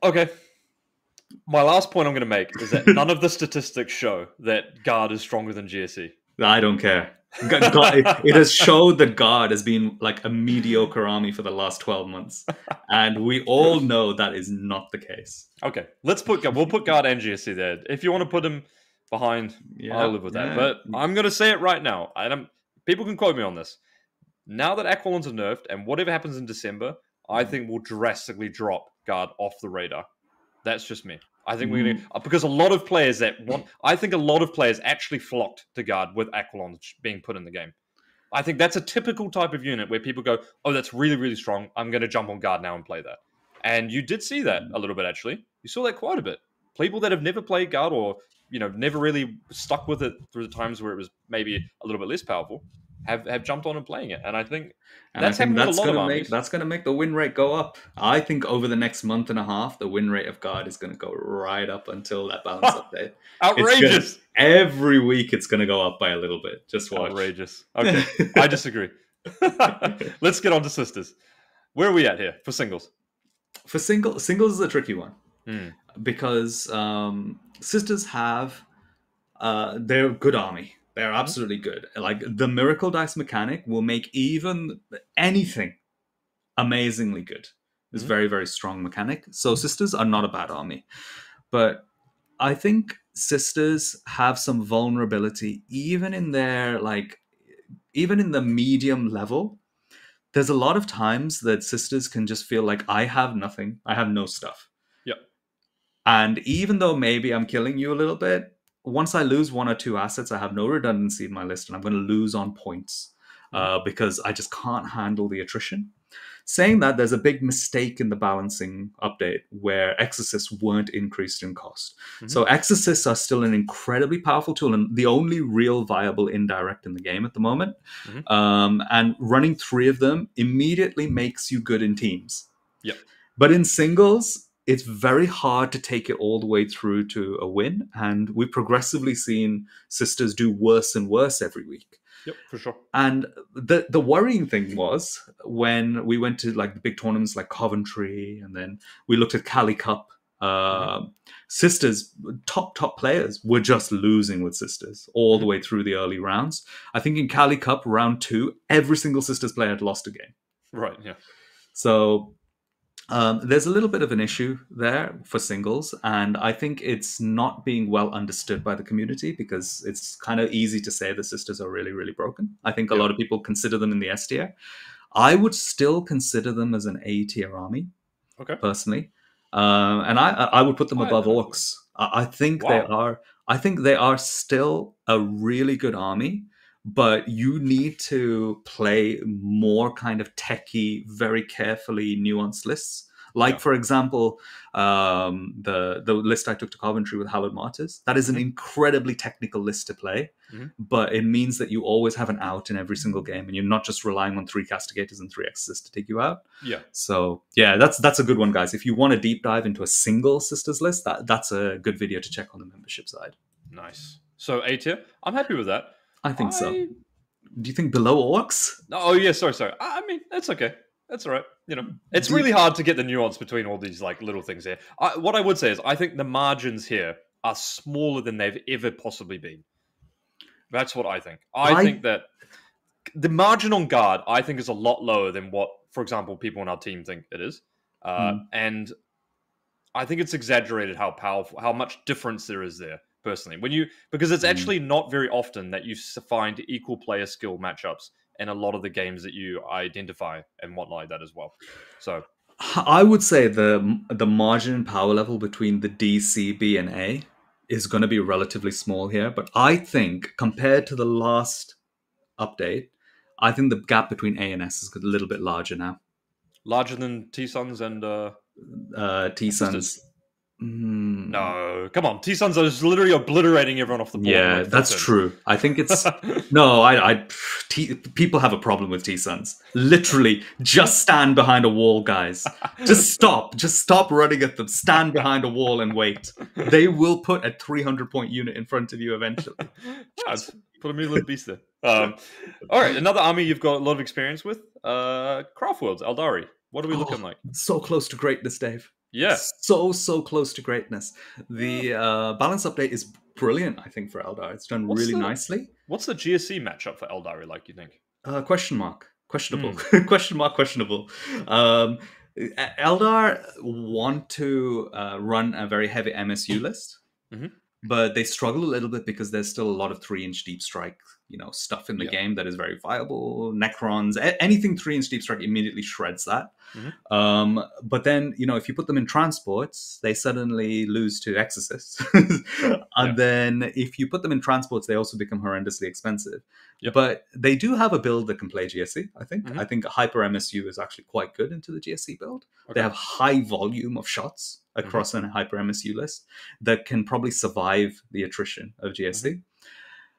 Speaker 2: Okay. My last point I'm going to make is that none of the statistics show that Guard is stronger than GSC.
Speaker 1: I don't care. It has showed that Guard has been like a mediocre army for the last 12 months. And we all know that is not the case.
Speaker 2: Okay, we'll put Guard and GSC there. If you want to put him behind, I'll live with that. But I'm going to say it right now. People can quote me on this. Now that Aquilons are nerfed and whatever happens in December, I think we'll drastically drop Guard off the radar. That's just me. I think we're going to, because a lot of players I think a lot of players actually flocked to Guard with Aquilons being put in the game. I think that's a typical type of unit where people go, oh, that's really, really strong. I'm going to jump on Guard now and play that. And you did see that a little bit, actually. You saw that quite a bit. People that have never played Guard or, never really stuck with it through the times where it was maybe a little bit less powerful, have jumped on and playing it. And I think that's happened with a lot of armies.
Speaker 1: That's going to make the win rate go up. I think over the next month and a half, the win rate of Guard is going to go right up until that balance update.
Speaker 2: Outrageous!
Speaker 1: Every week it's going to go up by a little bit. Just watch.
Speaker 2: Outrageous. Okay, I disagree. Let's get on to Sisters. Where are we at here for singles?
Speaker 1: For singles is a tricky one. Because Sisters have they're a good army. They're absolutely good. Like the Miracle Dice mechanic will make even anything amazingly good. It's very, very strong mechanic. So Sisters are not a bad army. But I think Sisters have some vulnerability even in their even in the medium level. There's a lot of times that Sisters can just feel like I have nothing. I have no stuff.
Speaker 2: Yep.
Speaker 1: And even though maybe I'm killing you a little bit, once I lose 1 or 2 assets, I have no redundancy in my list, and I'm going to lose on points because I just can't handle the attrition. Saying that, there's a big mistake in the balancing update where Exorcists weren't increased in cost. So Exorcists are still an incredibly powerful tool and the only real viable indirect in the game at the moment. And running 3 of them immediately makes you good in teams.
Speaker 2: Yep.
Speaker 1: But in singles, it's very hard to take it all the way through to a win. And we've progressively seen Sisters do worse and worse every week.
Speaker 2: Yep, for sure.
Speaker 1: And the worrying thing was when we went to like the big tournaments like Coventry, and then we looked at Cali Cup, Sisters, top players were just losing with Sisters all the way through the early rounds. I think in Cali Cup, round 2, every single Sisters player had lost a game.
Speaker 2: Right, yeah.
Speaker 1: So there's a little bit of an issue there for singles, and I think it's not being well understood by the community because it's kind of easy to say the Sisters are really, really broken. I think a lot of people consider them in the S tier. I would still consider them as an A tier army, personally, and I would put them above Orcs. I think they are. I think they are still a really good army. But you need to play more kind of techie, very carefully nuanced lists. Like, for example, the list I took to Coventry with Hallowed Martyrs. That is an incredibly technical list to play, but it means that you always have an out in every single game, and you're not just relying on 3 Castigators and 3 Exorcists to take you out.
Speaker 2: Yeah.
Speaker 1: So, yeah, that's a good one, guys. If you want to deep dive into a single Sisters list, that's a good video to check on the membership side.
Speaker 2: Nice. So, A tier? I'm happy with that.
Speaker 1: I think so. Do you think below Orcs?
Speaker 2: Oh, yeah, sorry. I mean, that's okay. That's all right. It's really hard to get the nuance between all these like little things here. What I would say is I think the margins here are smaller than they've ever possibly been. That's what I think. I think that the margin on Guard, I think, is a lot lower than what, for example, people on our team think it is. And I think it's exaggerated how much difference there is there. Personally, because it's actually not very often that you find equal player skill matchups in a lot of the games that you identify and whatnot like that as well. So
Speaker 1: I would say the margin and power level between the D, C, B, and A is going to be relatively small here. But I think compared to the last update, I think the gap between A and S is a little bit larger now.
Speaker 2: Larger than T-Suns and
Speaker 1: T
Speaker 2: Sisters.
Speaker 1: Suns.
Speaker 2: No, come on. T-Suns are just literally obliterating everyone off the board in
Speaker 1: Yeah,
Speaker 2: like 4
Speaker 1: that's
Speaker 2: turns.
Speaker 1: true. I think it's no. People have a problem with T Suns. Literally, just stand behind a wall, guys. Just stop running at them. Stand behind a wall and wait. They will put a 300-point unit in front of you eventually.
Speaker 2: Put a little beast there. All right, another army you've got a lot of experience with. Craftworlds, Eldari. What are we looking like?
Speaker 1: So close to greatness, Dave.
Speaker 2: Yeah.
Speaker 1: So close to greatness. The balance update is brilliant, I think, for Eldar. It's done really nicely.
Speaker 2: What's the GSC matchup for Eldari like, you think?
Speaker 1: Question mark. Questionable. Question mark, questionable. Eldar want to run a very heavy MSU list, but they struggle a little bit because there's still a lot of 3-inch deep strike, stuff in the game that is very viable. Necrons, anything 3-inch deep strike immediately shreds that. But then, if you put them in transports, they suddenly lose to exorcists. And then if you put them in transports, they also become horrendously expensive. But they do have a build that can play GSC, I think. I think Hyper MSU is actually quite good into the GSC build. They have high volume of shots across an Hyper MSU list that can probably survive the attrition of GSC.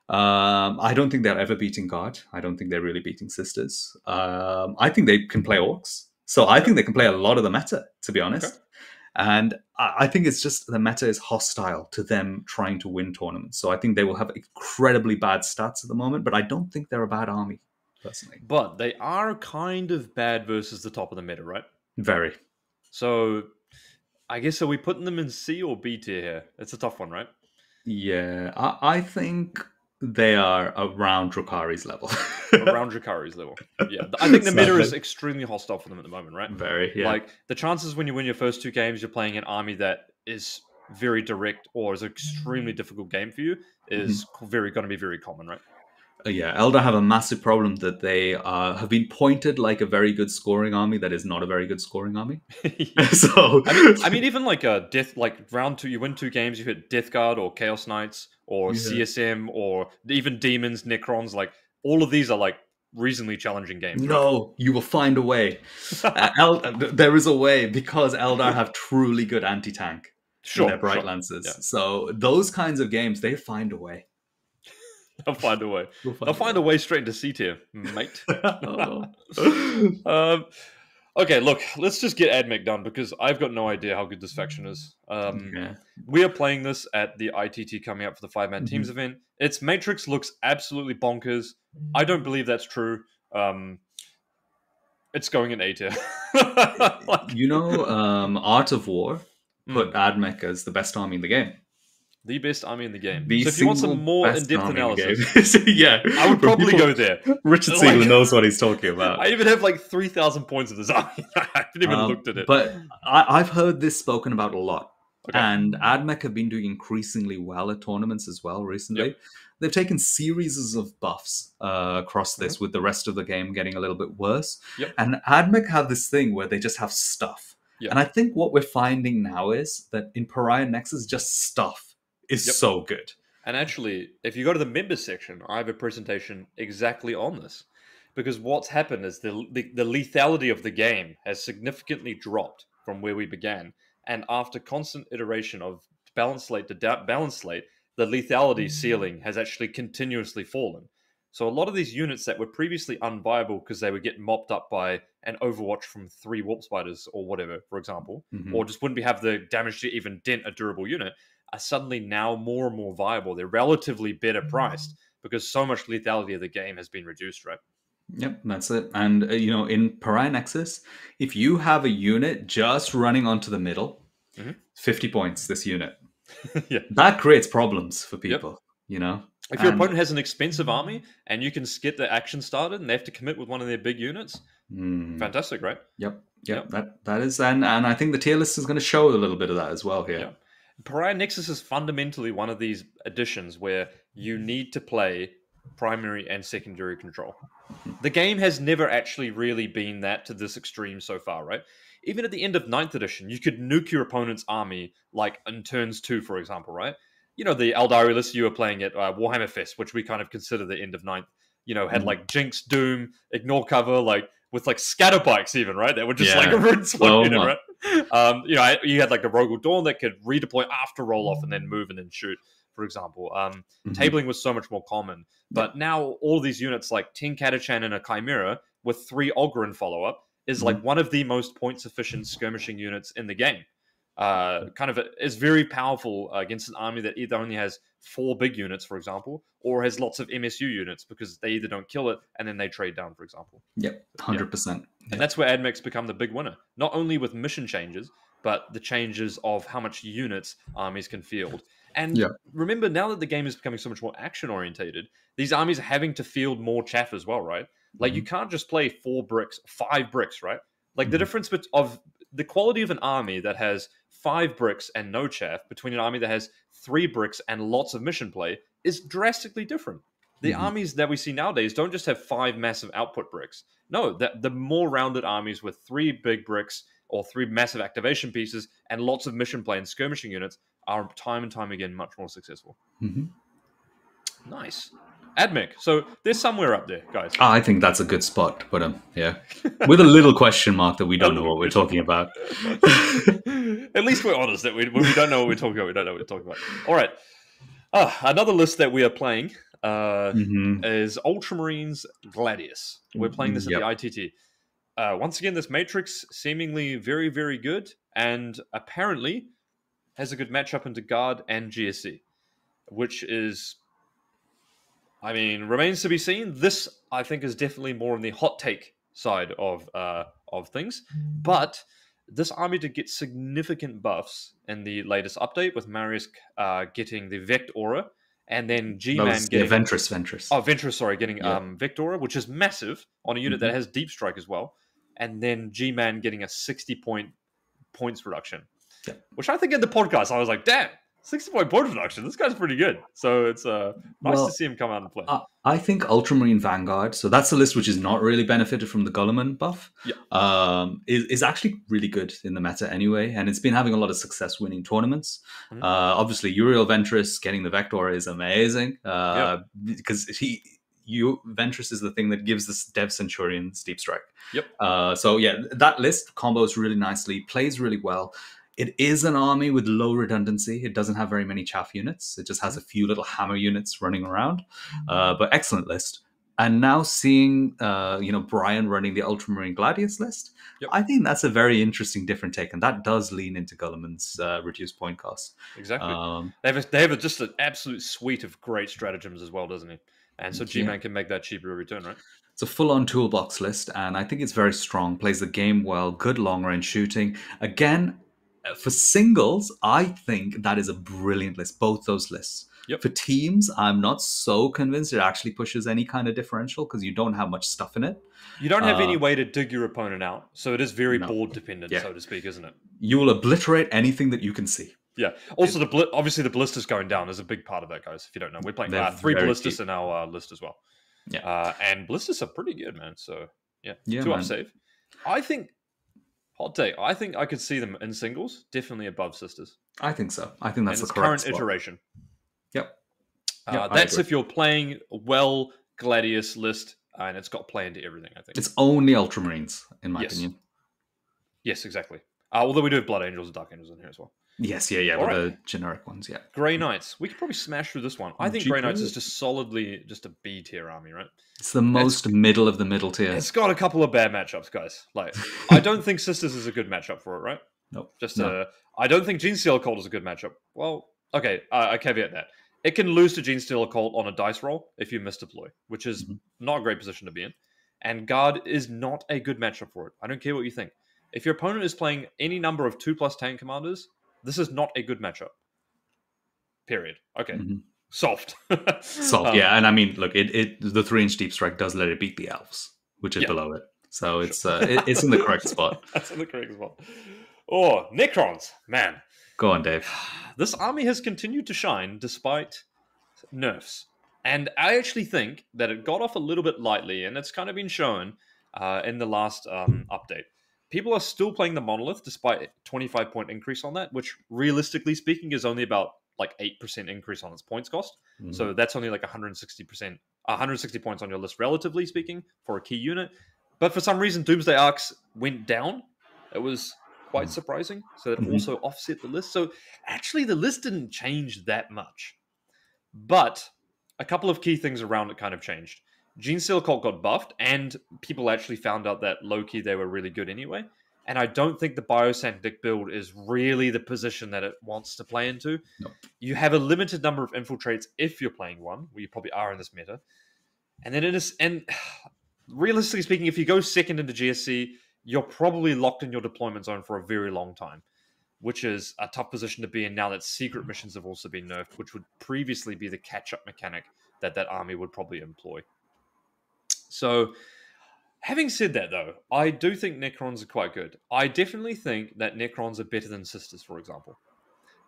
Speaker 1: I don't think they're ever beating Guard. I don't think they're really beating Sisters. I think they can play Orcs. So I think they can play a lot of the meta, to be honest. And I think it's just the meta is hostile to them trying to win tournaments. So I think they will have incredibly bad stats at the moment, but I don't think they're a bad army, personally.
Speaker 2: But they are kind of bad versus the top of the meta, right?
Speaker 1: Very.
Speaker 2: So I guess, are we putting them in C or B tier here? It's a tough one, right?
Speaker 1: Yeah, I think they are around Drukhari's level.
Speaker 2: Around Drukhari's level. Yeah. I think the meta is extremely hostile for them at the moment, right?
Speaker 1: Very, yeah.
Speaker 2: Like, the chances when you win your first 2 games, you're playing an army that is very direct or is an extremely difficult game for you is going to be very common, right?
Speaker 1: Yeah, Eldar have a massive problem that they have been pointed like a very good scoring army that is not a very good scoring army. So
Speaker 2: I mean, even like a death, like round 2, you win 2 games, you hit Death Guard or Chaos Knights or CSM or even Demons, Necrons. Like all of these are like reasonably challenging games.
Speaker 1: No, you will find a way. There is a way because Eldar have truly good anti-tank in their Bright Lancers. Yeah. So those kinds of games, they find a way.
Speaker 2: They'll find a way. They'll find a way straight into C tier, mate. Okay, look, let's just get AdMech done because I've got no idea how good this faction is. We are playing this at the ITT coming up for the 5-man teams event. Its matrix looks absolutely bonkers. I don't believe that's true. It's going in A tier.
Speaker 1: Art of War put AdMech as the best army in the game.
Speaker 2: The best army in the game. So if you want some more in-depth analysis,
Speaker 1: yeah,
Speaker 2: I would probably go there.
Speaker 1: Richard Siegel knows what he's talking about.
Speaker 2: I even have like 3,000 points of this army. I haven't even looked at it.
Speaker 1: But I've heard this spoken about a lot. And AdMech have been doing increasingly well at tournaments as well recently. They've taken series of buffs across this with the rest of the game getting a little bit worse. And AdMech have this thing where they just have stuff. And I think what we're finding now is that in Pariah Nexus, just stuff is so good.
Speaker 2: And actually, if you go to the members section, I have a presentation exactly on this. Because what's happened is the lethality of the game has significantly dropped from where we began. And after constant iteration of balance slate to balance slate, the lethality ceiling has actually continuously fallen. So a lot of these units that were previously unviable because they would get mopped up by an Overwatch from 3 Warp Spiders or whatever, for example, or just wouldn't have the damage to even dent a durable unit, are suddenly now more and more viable. They're relatively better priced because so much lethality of the game has been reduced, right?
Speaker 1: Yep, that's it. And, in Pariah Nexus, if you have a unit just running onto the middle, 50 points, this unit. That creates problems for people,
Speaker 2: If your opponent has an expensive army and you can get the action started and they have to commit with one of their big units, fantastic, right?
Speaker 1: Yep. That is, and I think the tier list is going to show a little bit of that as well here.
Speaker 2: Pariah Nexus is fundamentally one of these additions where you need to play primary and secondary control. The game has never actually really been that to this extreme so far, right? Even at the end of 9th edition, you could nuke your opponent's army, like in turns 2, for example, right? the Eldari list you were playing at Warhammer Fest, which we kind of consider the end of ninth, had like Jinx, Doom, Ignore Cover, like with like scatter bikes even, right? That were just like a rude spot unit, right? You had like the Rogal Dawn that could redeploy after roll off and then move and then shoot, for example. Tabling was so much more common. But now all these units like 10 Catachan and a Chimera with 3 Ogryn follow-up is like one of the most points-efficient skirmishing units in the game. Is very powerful against an army that either only has 4 big units, for example, or has lots of MSU units because they either don't kill it and then they trade down, for example.
Speaker 1: Yep, 100%. Yep.
Speaker 2: And that's where AdMech's become the big winner, not only with mission changes, but the changes of how much units armies can field. And remember, now that the game is becoming so much more action-orientated, these armies are having to field more chaff as well, right? Like, you can't just play 5 bricks, right? Like, the difference of the quality of an army that has 5 bricks and no chaff between an army that has 3 bricks and lots of mission play is drastically different. The armies that we see nowadays don't just have 5 massive output bricks. No, the more rounded armies with 3 big bricks or 3 massive activation pieces and lots of mission play and skirmishing units are time and time again much more successful. Nice. AdMech. So there's somewhere up there, guys.
Speaker 1: I think that's a good spot to put him. Yeah, with a little question mark that we don't know what we're talking about.
Speaker 2: At least we're honest that when we don't know what we're talking about, we don't know what we're talking about. All right. Another list that we are playing is Ultramarines Gladius. We're playing this at the ITT. Once again, this Matrix seemingly very, very good, and apparently has a good matchup into Guard and GSC, which is, remains to be seen. This, I think, is definitely more on the hot take side of things. But this army did get significant buffs in the latest update, with Marius getting the Vect Aura, and then G-Man getting...
Speaker 1: Ventress.
Speaker 2: Oh, Ventress, sorry, getting Vect Aura, which is massive on a unit that has Deep Strike as well. And then G-Man getting a 60-point points reduction. Yeah. Which I think in the podcast, I was like, damn, 60-point point reduction. This guy's pretty good. So it's nice to see him come out and play.
Speaker 1: I think Ultramarine Vanguard, so that's the list which is not really benefited from the Gulliman buff, is actually really good in the meta anyway. And it's been having a lot of success winning tournaments. Obviously, Uriel Ventress getting the Vector is amazing because Ventress is the thing that gives this Dev Centurion Deep Strike. That list combos really nicely, plays really well. It is an army with low redundancy. It doesn't have very many chaff units. It just has a few little hammer units running around. But excellent list. And now seeing Brian running the Ultramarine Gladius list, I think that's a very interesting different take. And that does lean into Gulliman's reduced point cost.
Speaker 2: Exactly. They have just an absolute suite of great stratagems as well, doesn't he? And so G-Man can make that cheaper return, right?
Speaker 1: It's a full-on toolbox list, and I think it's very strong. Plays the game well, good long-range shooting. Again, for singles, I think that is a brilliant list, both those lists. For teams, I'm not so convinced it actually pushes any kind of differential because you don't have much stuff in it.
Speaker 2: You don't have any way to dig your opponent out, so it is very board dependent, so to speak, isn't it?
Speaker 1: You will obliterate anything that you can see.
Speaker 2: Yeah. Also, obviously the ballistas going down is a big part of that, guys. If you don't know, we're playing 3 ballistas in our list as well. And ballistas are pretty good, man. So 2 up save. I think, hot take, I think I could see them in singles, definitely above sisters.
Speaker 1: I think so. I think that's the correct
Speaker 2: current iteration.
Speaker 1: That's
Speaker 2: if you're playing well Gladius list and it's got play into everything, I think.
Speaker 1: It's only Ultramarines, in my opinion.
Speaker 2: Yes, exactly. Although we do have Blood Angels and Dark Angels in here as well.
Speaker 1: Yes, the generic ones,
Speaker 2: Grey Knights. We could probably smash through this one. I think Grey Knights is just solidly just a B tier army, right?
Speaker 1: It's the most middle of the middle tier.
Speaker 2: It's got a couple of bad matchups, guys. Like, I don't think Sisters is a good matchup for it, right?
Speaker 1: Nope.
Speaker 2: I don't think Genestealer Cult is a good matchup. Well, okay, I caveat that. It can lose to Genestealer Cult on a dice roll if you misdeploy, which is not a great position to be in. And Guard is not a good matchup for it. I don't care what you think. If your opponent is playing any number of 2+ tank commanders, this is not a good matchup. Period. Okay. Solved.
Speaker 1: Solved, And I mean, look, the 3-inch Deep Strike does let it beat the Elves, which is below it. So it's in the correct spot.
Speaker 2: That's in the correct spot. Oh, Necrons. Man.
Speaker 1: Go on, Dave.
Speaker 2: This army has continued to shine despite nerfs. And I actually think that it got off a little bit lightly, and it's kind of been shown in the last update. People are still playing the Monolith despite a 25-point increase on that, which realistically speaking is only about like 8% increase on its points cost.
Speaker 1: Mhm.
Speaker 2: So that's only like 160 points on your list, relatively speaking, for a key unit. But for some reason, Doomsday Arcs went down. It was quite surprising. So that also offset the list. So actually, the list didn't change that much. But a couple of key things around it kind of changed. Gene Stealer Cult got buffed, and people actually found out that low-key they were really good anyway. And I don't think the Biosantic build is really the position that it wants to play into.
Speaker 1: Nope.
Speaker 2: You have a limited number of infiltrates if you're playing one, where you probably are in this meta. And then realistically speaking, if you go second into GSC, you're probably locked in your deployment zone for a very long time, which is a tough position to be in now that secret missions have also been nerfed, which would previously be the catch-up mechanic that army would probably employ. So, having said that, though, I do think Necrons are quite good. I definitely think that Necrons are better than Sisters, for example.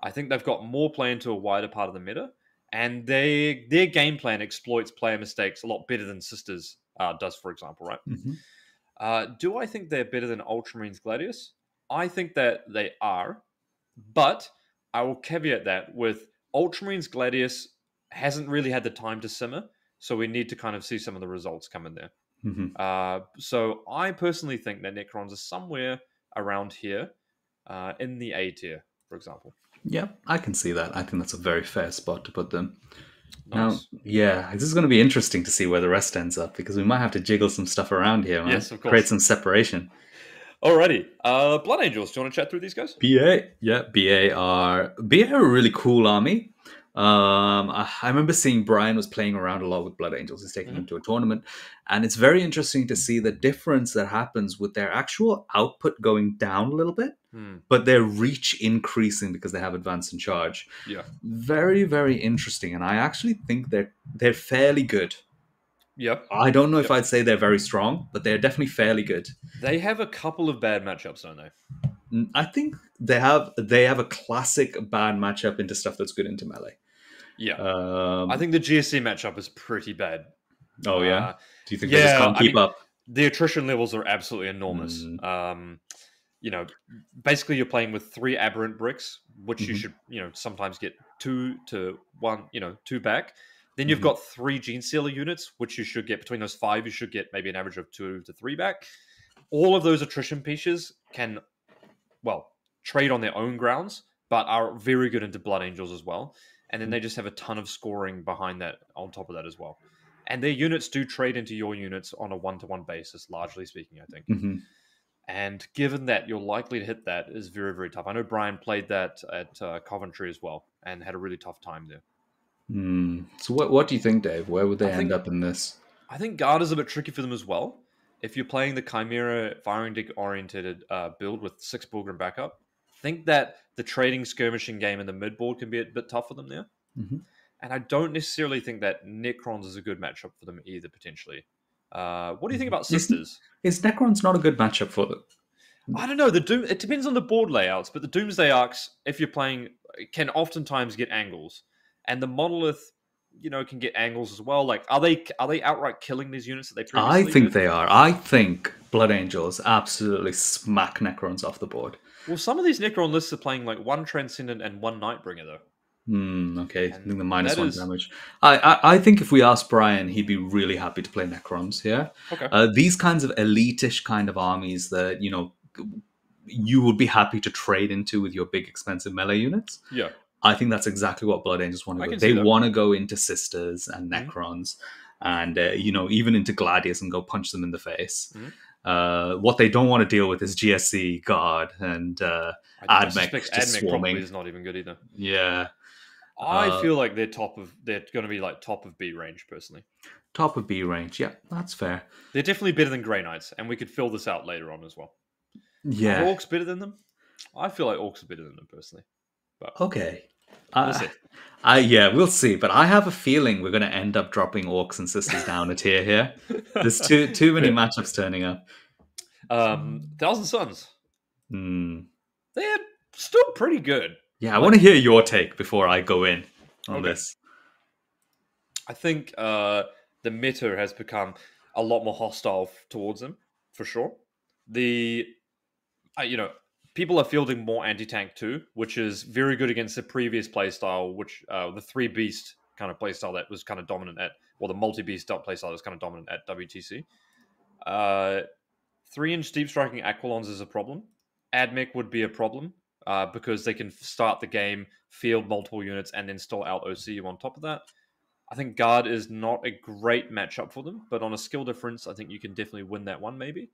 Speaker 2: I think they've got more play into a wider part of the meta, and their game plan exploits player mistakes a lot better than Sisters does, for example, right?
Speaker 1: Mm-hmm.
Speaker 2: Do I think they're better than Ultramarines Gladius? I think that they are, but I will caveat that with Ultramarines Gladius hasn't really had the time to simmer, so we need to kind of see some of the results come in there.
Speaker 1: Mm-hmm.
Speaker 2: So I personally think that Necrons are somewhere around here in the A tier, for example.
Speaker 1: Yeah, I can see that. I think that's a very fair spot to put them. Now,
Speaker 2: Nice.
Speaker 1: yeah, this is going to be interesting to see where the rest ends up because we might have to jiggle some stuff around here, man.
Speaker 2: Yes, of course.
Speaker 1: Create some separation.
Speaker 2: Alrighty. Blood Angels, do you want to chat through these guys?
Speaker 1: BA, yeah, BA are a really cool army. I remember seeing Brian was playing around a lot with Blood Angels. He's taking them to a tournament, and it's very interesting to see the difference that happens with their actual output going down a little bit, but their reach increasing because they have advance and charge.
Speaker 2: Yeah.
Speaker 1: Very, very interesting, and I actually think they're fairly good.
Speaker 2: Yep.
Speaker 1: I don't know if I'd say they're very strong, but they're definitely fairly good.
Speaker 2: They have a couple of bad matchups, don't they?
Speaker 1: I think they have a classic bad matchup into stuff that's good into melee.
Speaker 2: Yeah. I think the GSC matchup is pretty bad.
Speaker 1: Oh, yeah? Do you think they just can't keep up?
Speaker 2: The attrition levels are absolutely enormous. Basically you're playing with 3 aberrant bricks, which you should, sometimes get 2 to 1, 2 back. Then you've got 3 Gene Stealer units, which you should get between those 5. You should get maybe an average of 2 to 3 back. All of those attrition pieces can, trade on their own grounds, but are very good into Blood Angels as well. And then they just have a ton of scoring behind that, on top of that as well. And their units do trade into your units on a one-to-one basis, largely speaking, I think. And given that you're likely to hit that is very, very tough. I know Brian played that at Coventry as well and had a really tough time there.
Speaker 1: So what do you think, Dave? Where would they end up in this?
Speaker 2: I think Guard is a bit tricky for them as well. If you're playing the Chimera firing dig oriented build with 6 Bulgrim backup, I think that the trading skirmishing game in the mid board can be a bit tough for them there. And I don't necessarily think that Necrons is a good matchup for them either, potentially. What do you think about Sisters?
Speaker 1: Is Necrons not a good matchup for them?
Speaker 2: I don't know. It depends on the board layouts, but the Doomsday Arcs, if you're playing, can oftentimes get angles. And the Monolith, can get angles as well. Like, are they outright killing these units that they previously
Speaker 1: I think
Speaker 2: did?
Speaker 1: they are. I think Blood Angels absolutely smack Necrons off the board.
Speaker 2: Well, some of these Necron lists are playing like 1 Transcendent and 1 Nightbringer, though.
Speaker 1: Okay, I think the -1 damage. I think if we asked Brian, he'd be really happy to play Necrons. Yeah.
Speaker 2: Okay.
Speaker 1: These kinds of elitish kind of armies that you would be happy to trade into with your big expensive melee units.
Speaker 2: Yeah.
Speaker 1: I think that's exactly what Blood Angels want to go. They want to go into Sisters and Necrons, and even into Gladius and go punch them in the face. What they don't want to deal with is GSC, Guard, and Admech just swarming.
Speaker 2: Probably is not even good either.
Speaker 1: Yeah.
Speaker 2: I feel like they're going to be like top of B range, personally.
Speaker 1: Top of B range, yeah, that's fair.
Speaker 2: They're definitely better than Grey Knights, and we could fill this out later on as well.
Speaker 1: Yeah.
Speaker 2: Are Orcs better than them? I feel like Orcs are better than them, personally. But
Speaker 1: okay.
Speaker 2: We'll see.
Speaker 1: We'll see. But I have a feeling we're going to end up dropping Orcs and Sisters down a tier here. There's too many matchups turning up.
Speaker 2: Thousand Suns. They're still pretty good.
Speaker 1: Yeah, I want to hear your take before I go in on this.
Speaker 2: I think the meta has become a lot more hostile towards them, for sure. people are fielding more anti-tank too, which is very good against the previous playstyle, which the 3 beast kind of playstyle that was kind of dominant at, or the multi-beast playstyle was kind of dominant at WTC. 3-inch deep striking Aquilons is a problem. Admech would be a problem because they can start the game, field multiple units, and then still out OC you on top of that. I think Guard is not a great matchup for them, but on a skill difference, I think you can definitely win that one, maybe.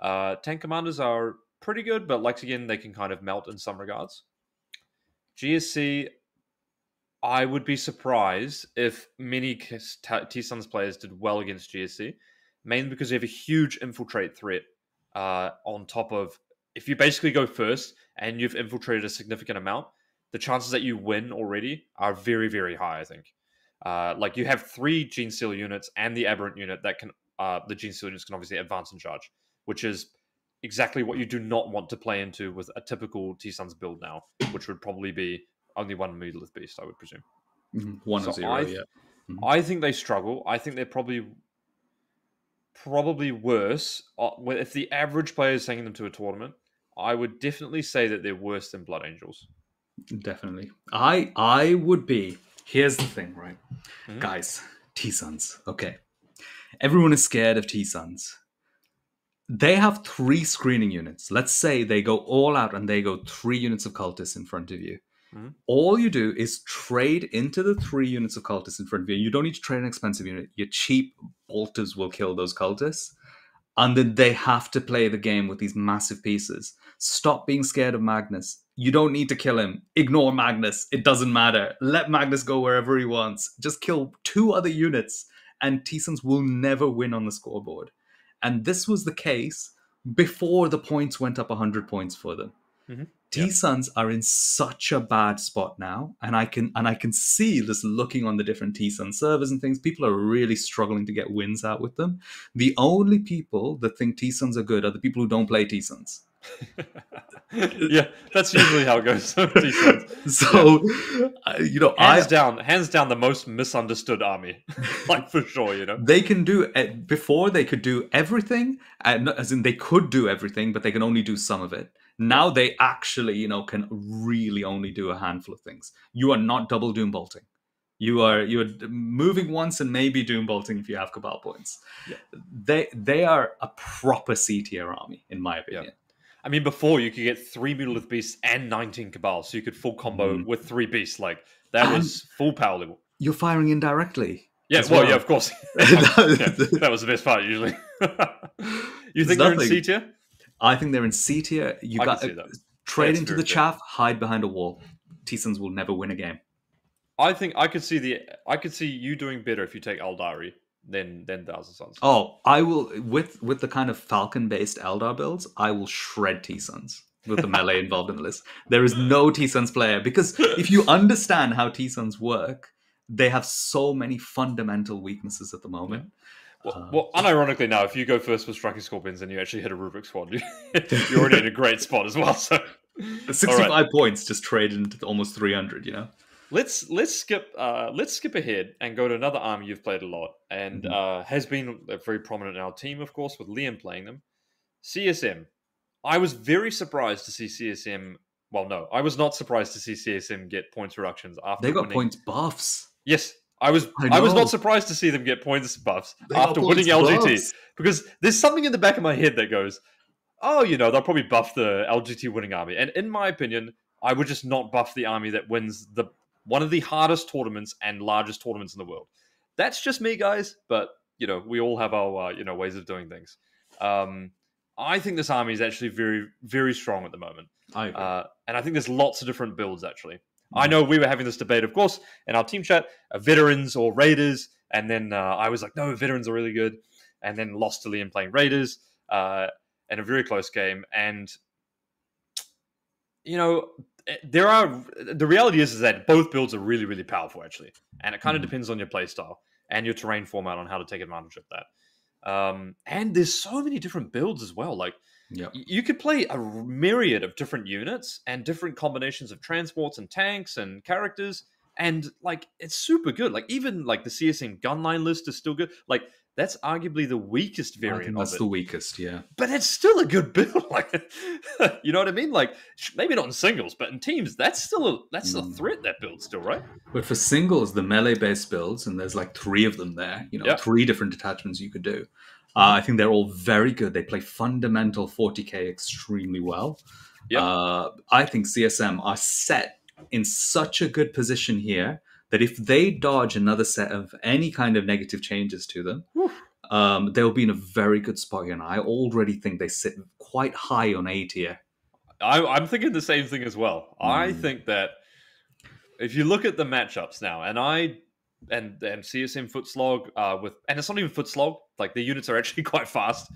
Speaker 2: Tank Commanders are pretty good, but like again, they can kind of melt in some regards. GSC, I would be surprised if many T-Suns players did well against GSC, mainly because they have a huge infiltrate threat on top of, if you basically go first and you've infiltrated a significant amount, the chances that you win already are very, very high, I think. Like you have 3 Gene Stealer units and the Aberrant unit that can, the Gene Stealer units can obviously advance and charge, which is exactly what you do not want to play into with a typical T-Suns build now, which would probably be only 1 Megalith Beast, I would presume.
Speaker 1: 1 or 0, yeah.
Speaker 2: I think they struggle. I think they're probably worse. If the average player is sending them to a tournament, I would definitely say that they're worse than Blood Angels.
Speaker 1: Definitely. I would be. Here's the thing, right? Guys, T-Suns. Okay. Everyone is scared of T-Suns. They have 3 screening units. Let's say they go all out and they go 3 units of cultists in front of you. All you do is trade into the 3 units of cultists in front of you. You don't need to trade an expensive unit. Your cheap bolters will kill those cultists. And then they have to play the game with these massive pieces. Stop being scared of Magnus. You don't need to kill him. Ignore Magnus. It doesn't matter. Let Magnus go wherever he wants. Just kill 2 other units and T-Suns will never win on the scoreboard. And this was the case before the points went up 100 points for them. T-Suns are in such a bad spot now, and I can see this looking on the different T-Sun servers and things. People are really struggling to get wins out with them. The only people that think T-Suns are good are the people who don't play T-Suns.
Speaker 2: Yeah, that's usually how it goes.
Speaker 1: So,
Speaker 2: hands down, the most misunderstood army, like for sure.
Speaker 1: They can do before they could do everything, as in they could do everything, but they can only do some of it. Now they actually, can really only do a handful of things. You are not double doom bolting. You're moving once and maybe doom bolting if you have Cabal points. Yeah. They are a proper C tier army, in my opinion.
Speaker 2: Yeah. I mean, before you could get 3 Megalith Beasts and 19 Cabal, so you could full combo with 3 Beasts. Like that was full power level.
Speaker 1: You're firing indirectly.
Speaker 2: Yeah, well, yeah, of course. That was the best part usually. You think they're in C tier?
Speaker 1: I think they're in C tier. You got to trade into the chaff, hide behind a wall. T-Suns will never win a game.
Speaker 2: I think I could see you doing better if you take Eldari than Thousand Suns.
Speaker 1: Oh, I will with the kind of Falcon based Eldar builds, I will shred T-Suns with the melee involved in the list. There is no T-Suns player because if you understand how T-Suns work, they have so many fundamental weaknesses at the moment.
Speaker 2: Yeah. Well, unironically now, if you go first with Striking Scorpions and you actually hit a Rubik squad, you're already in a great spot as well. So
Speaker 1: 65 points just traded into almost 300,
Speaker 2: Let's skip ahead and go to another army you've played a lot and has been very prominent in our team, of course, with Liam playing them. CSM. I was very surprised to see CSM. Well, no, I was not surprised to see CSM get points reductions after
Speaker 1: they got
Speaker 2: winning.
Speaker 1: Points buffs.
Speaker 2: Yes. I was not surprised to see them get points buffs after winning LGT because there's something in the back of my head that goes, oh, they'll probably buff the LGT winning army. And in my opinion, I would just not buff the army that wins one of the hardest tournaments and largest tournaments in the world. That's just me, guys. But, we all have our, ways of doing things. I think this army is actually very, very strong at the moment.
Speaker 1: I agree.
Speaker 2: And I think there's lots of different builds, actually. I know we were having this debate, of course, in our team chat, veterans or raiders. And then I was like, no, veterans are really good. And then lost to Liam playing raiders in a very close game. And, the reality is that both builds are really, really powerful, actually. And it kind of depends on your play style and your terrain format on how to take advantage of that. And there's so many different builds as well. Like, you could play a myriad of different units and different combinations of transports and tanks and characters. And, like, it's super good. Like, even, like, the CSM gunline list is still good. Like, that's arguably the weakest
Speaker 1: I
Speaker 2: variant
Speaker 1: think
Speaker 2: of
Speaker 1: that's
Speaker 2: it.
Speaker 1: the weakest, yeah.
Speaker 2: But it's still a good build. Like, you know what I mean? Like, maybe not in singles, but in teams, that's still a threat, that build still, right?
Speaker 1: But for singles, the melee-based builds, and there's like 3 of them there,
Speaker 2: Yeah.
Speaker 1: 3 different detachments you could do.
Speaker 2: Mhm.
Speaker 1: I think they're all very good. They play fundamental 40k extremely well.
Speaker 2: Yep.
Speaker 1: I think CSM are set in such a good position here that if they dodge another set of any kind of negative changes to them,
Speaker 2: Whew.
Speaker 1: they'll be in a very good spot here. And I already think they sit quite high on A tier.
Speaker 2: I'm thinking the same thing as well. I think that if you look at the matchups now, and CSM foot slog and it's not even foot slog, like the units are actually quite fast.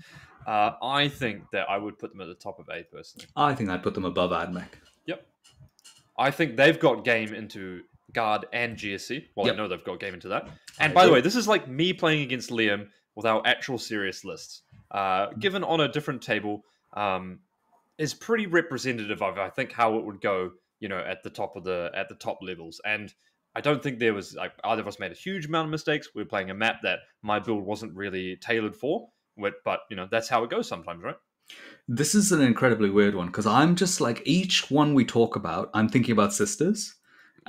Speaker 2: I think that I would put them at the top of A personally.
Speaker 1: I think I'd put them above AdMech.
Speaker 2: Yep. I think they've got game into guard and GSC. Well,
Speaker 1: Yep.
Speaker 2: I know they've got game into that. And by the way, this is like me playing against Liam with our actual serious lists. Given on a different table, is pretty representative of, I think, how it would go, at the top levels. And I don't think there was, like, either of us made a huge amount of mistakes. We were playing a map that my build wasn't really tailored for, but that's how it goes sometimes, right?
Speaker 1: This is an incredibly weird one because I'm just like, each one we talk about, I'm thinking about sisters.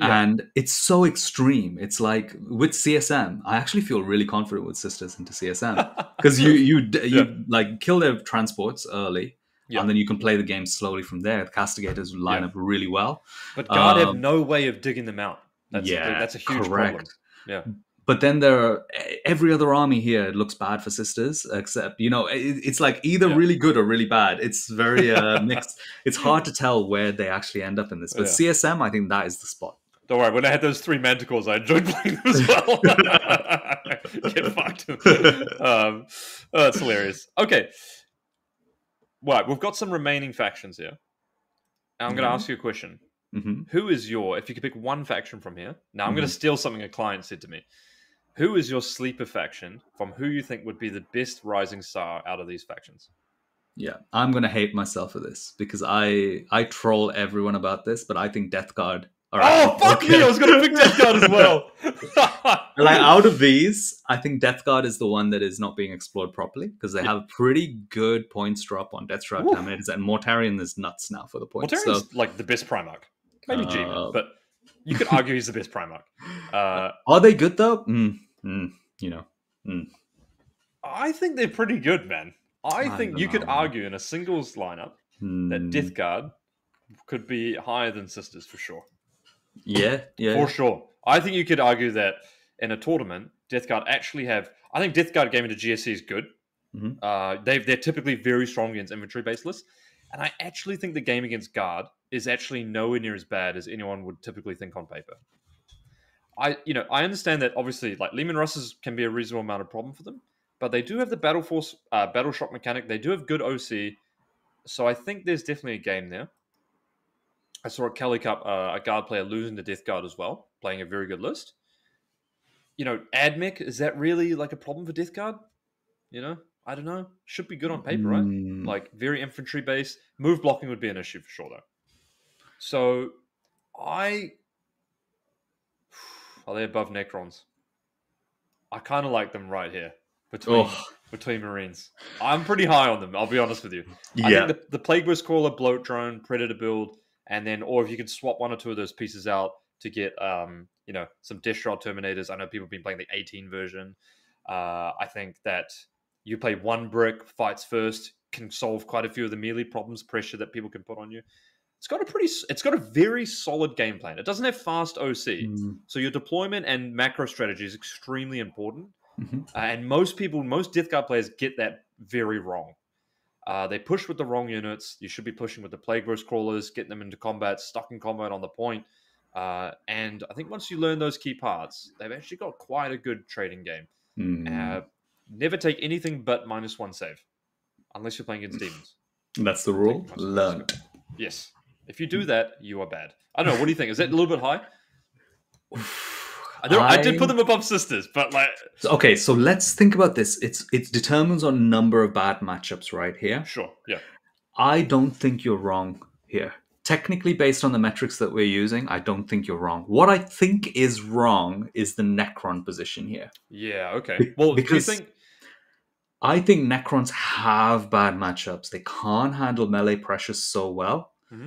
Speaker 2: Yeah.
Speaker 1: And it's so extreme. It's like with CSM, I actually feel really confident with sisters into CSM because you like kill their transports early, and then you can play the game slowly from there. The castigators line up really well,
Speaker 2: but guard have no way of digging them out. That's a huge problem. Yeah.
Speaker 1: But then there are every other army here looks bad for sisters, except it's like either really good or really bad. It's very mixed. It's hard to tell where they actually end up in this. But CSM, I think that is the spot.
Speaker 2: Don't worry, when I had those 3 manticores, I enjoyed playing them as well. Get fucked. That's hilarious. Okay. Right, we've got some remaining factions here. I'm going to ask you a question.
Speaker 1: Mm-hmm.
Speaker 2: Who is if you could pick one faction from here, now I'm going to steal something a client said to me. Who is your sleeper faction from who you think would be the best rising star out of these factions?
Speaker 1: Yeah, I'm going to hate myself for this because I troll everyone about this, but I think Death Guard.
Speaker 2: Fuck me! I was going to pick Death Guard as well.
Speaker 1: Like, out of these, I think Death Guard is the one that is not being explored properly because they have pretty good points drop on Deathstrike Terminators, and Mortarion is nuts now for the points.
Speaker 2: Mortarion's like the best Primarch. Maybe G-Man, but you could argue he's the best Primarch.
Speaker 1: Are they good though?
Speaker 2: I think they're pretty good, man. I think you could argue in a singles lineup that Death Guard could be higher than Sisters for sure.
Speaker 1: Yeah.
Speaker 2: For sure. I think you could argue that in a tournament, Death Guard actually have... I think Death Guard game into GSC is good.
Speaker 1: Mm-hmm.
Speaker 2: They're typically very strong against infantry-based lists. And I actually think the game against Guard is actually nowhere near as bad as anyone would typically think on paper. I understand that obviously, like, Lehman Russes can be a reasonable amount of problem for them, but they do have the Battle Force, Battle Shock mechanic. They do have good OC, so I think there's definitely a game there. I saw at Kelly Cup a Guard player losing to Death Guard as well, playing a very good list. Admech, is that really like a problem for Death Guard? I don't know. Should be good on paper, right? Like, very infantry based. Move blocking would be an issue for sure, though. So, are they above Necrons? I kind of like them right here between Marines. I'm pretty high on them, I'll be honest with you. I think the Plague Burst Crawler, Bloat Drone, Predator build, and then, or if you could swap one or two of those pieces out to get, some Death Shroud Terminators. I know people have been playing the 18 version. I think that you play one brick, fights first, can solve quite a few of the melee problems, pressure that people can put on you. It's got a very solid game plan. It doesn't have fast OC, so your deployment and macro strategy is extremely important. And most Death Guard players get that very wrong. They push with the wrong units. You should be pushing with the Plague Burst Crawlers, getting them into combat, stuck in combat on the point. And I think once you learn those key parts, they've actually got quite a good trading game. Never take anything but -1 save, unless you're playing against demons.
Speaker 1: That's the rule. Learned.
Speaker 2: Yes. If you do that, you are bad. I don't know. What do you think? Is that a little bit high? I did put them above Sisters, but like...
Speaker 1: Okay, so let's think about this. It determines on number of bad matchups right here.
Speaker 2: Sure, yeah.
Speaker 1: I don't think you're wrong here. Technically, based on the metrics that we're using, I don't think you're wrong. What I think is wrong is the Necron position here.
Speaker 2: Yeah, okay. Well,
Speaker 1: because,
Speaker 2: do you think...
Speaker 1: I think Necrons have bad matchups. They can't handle melee pressure so well.
Speaker 2: Mm-hmm.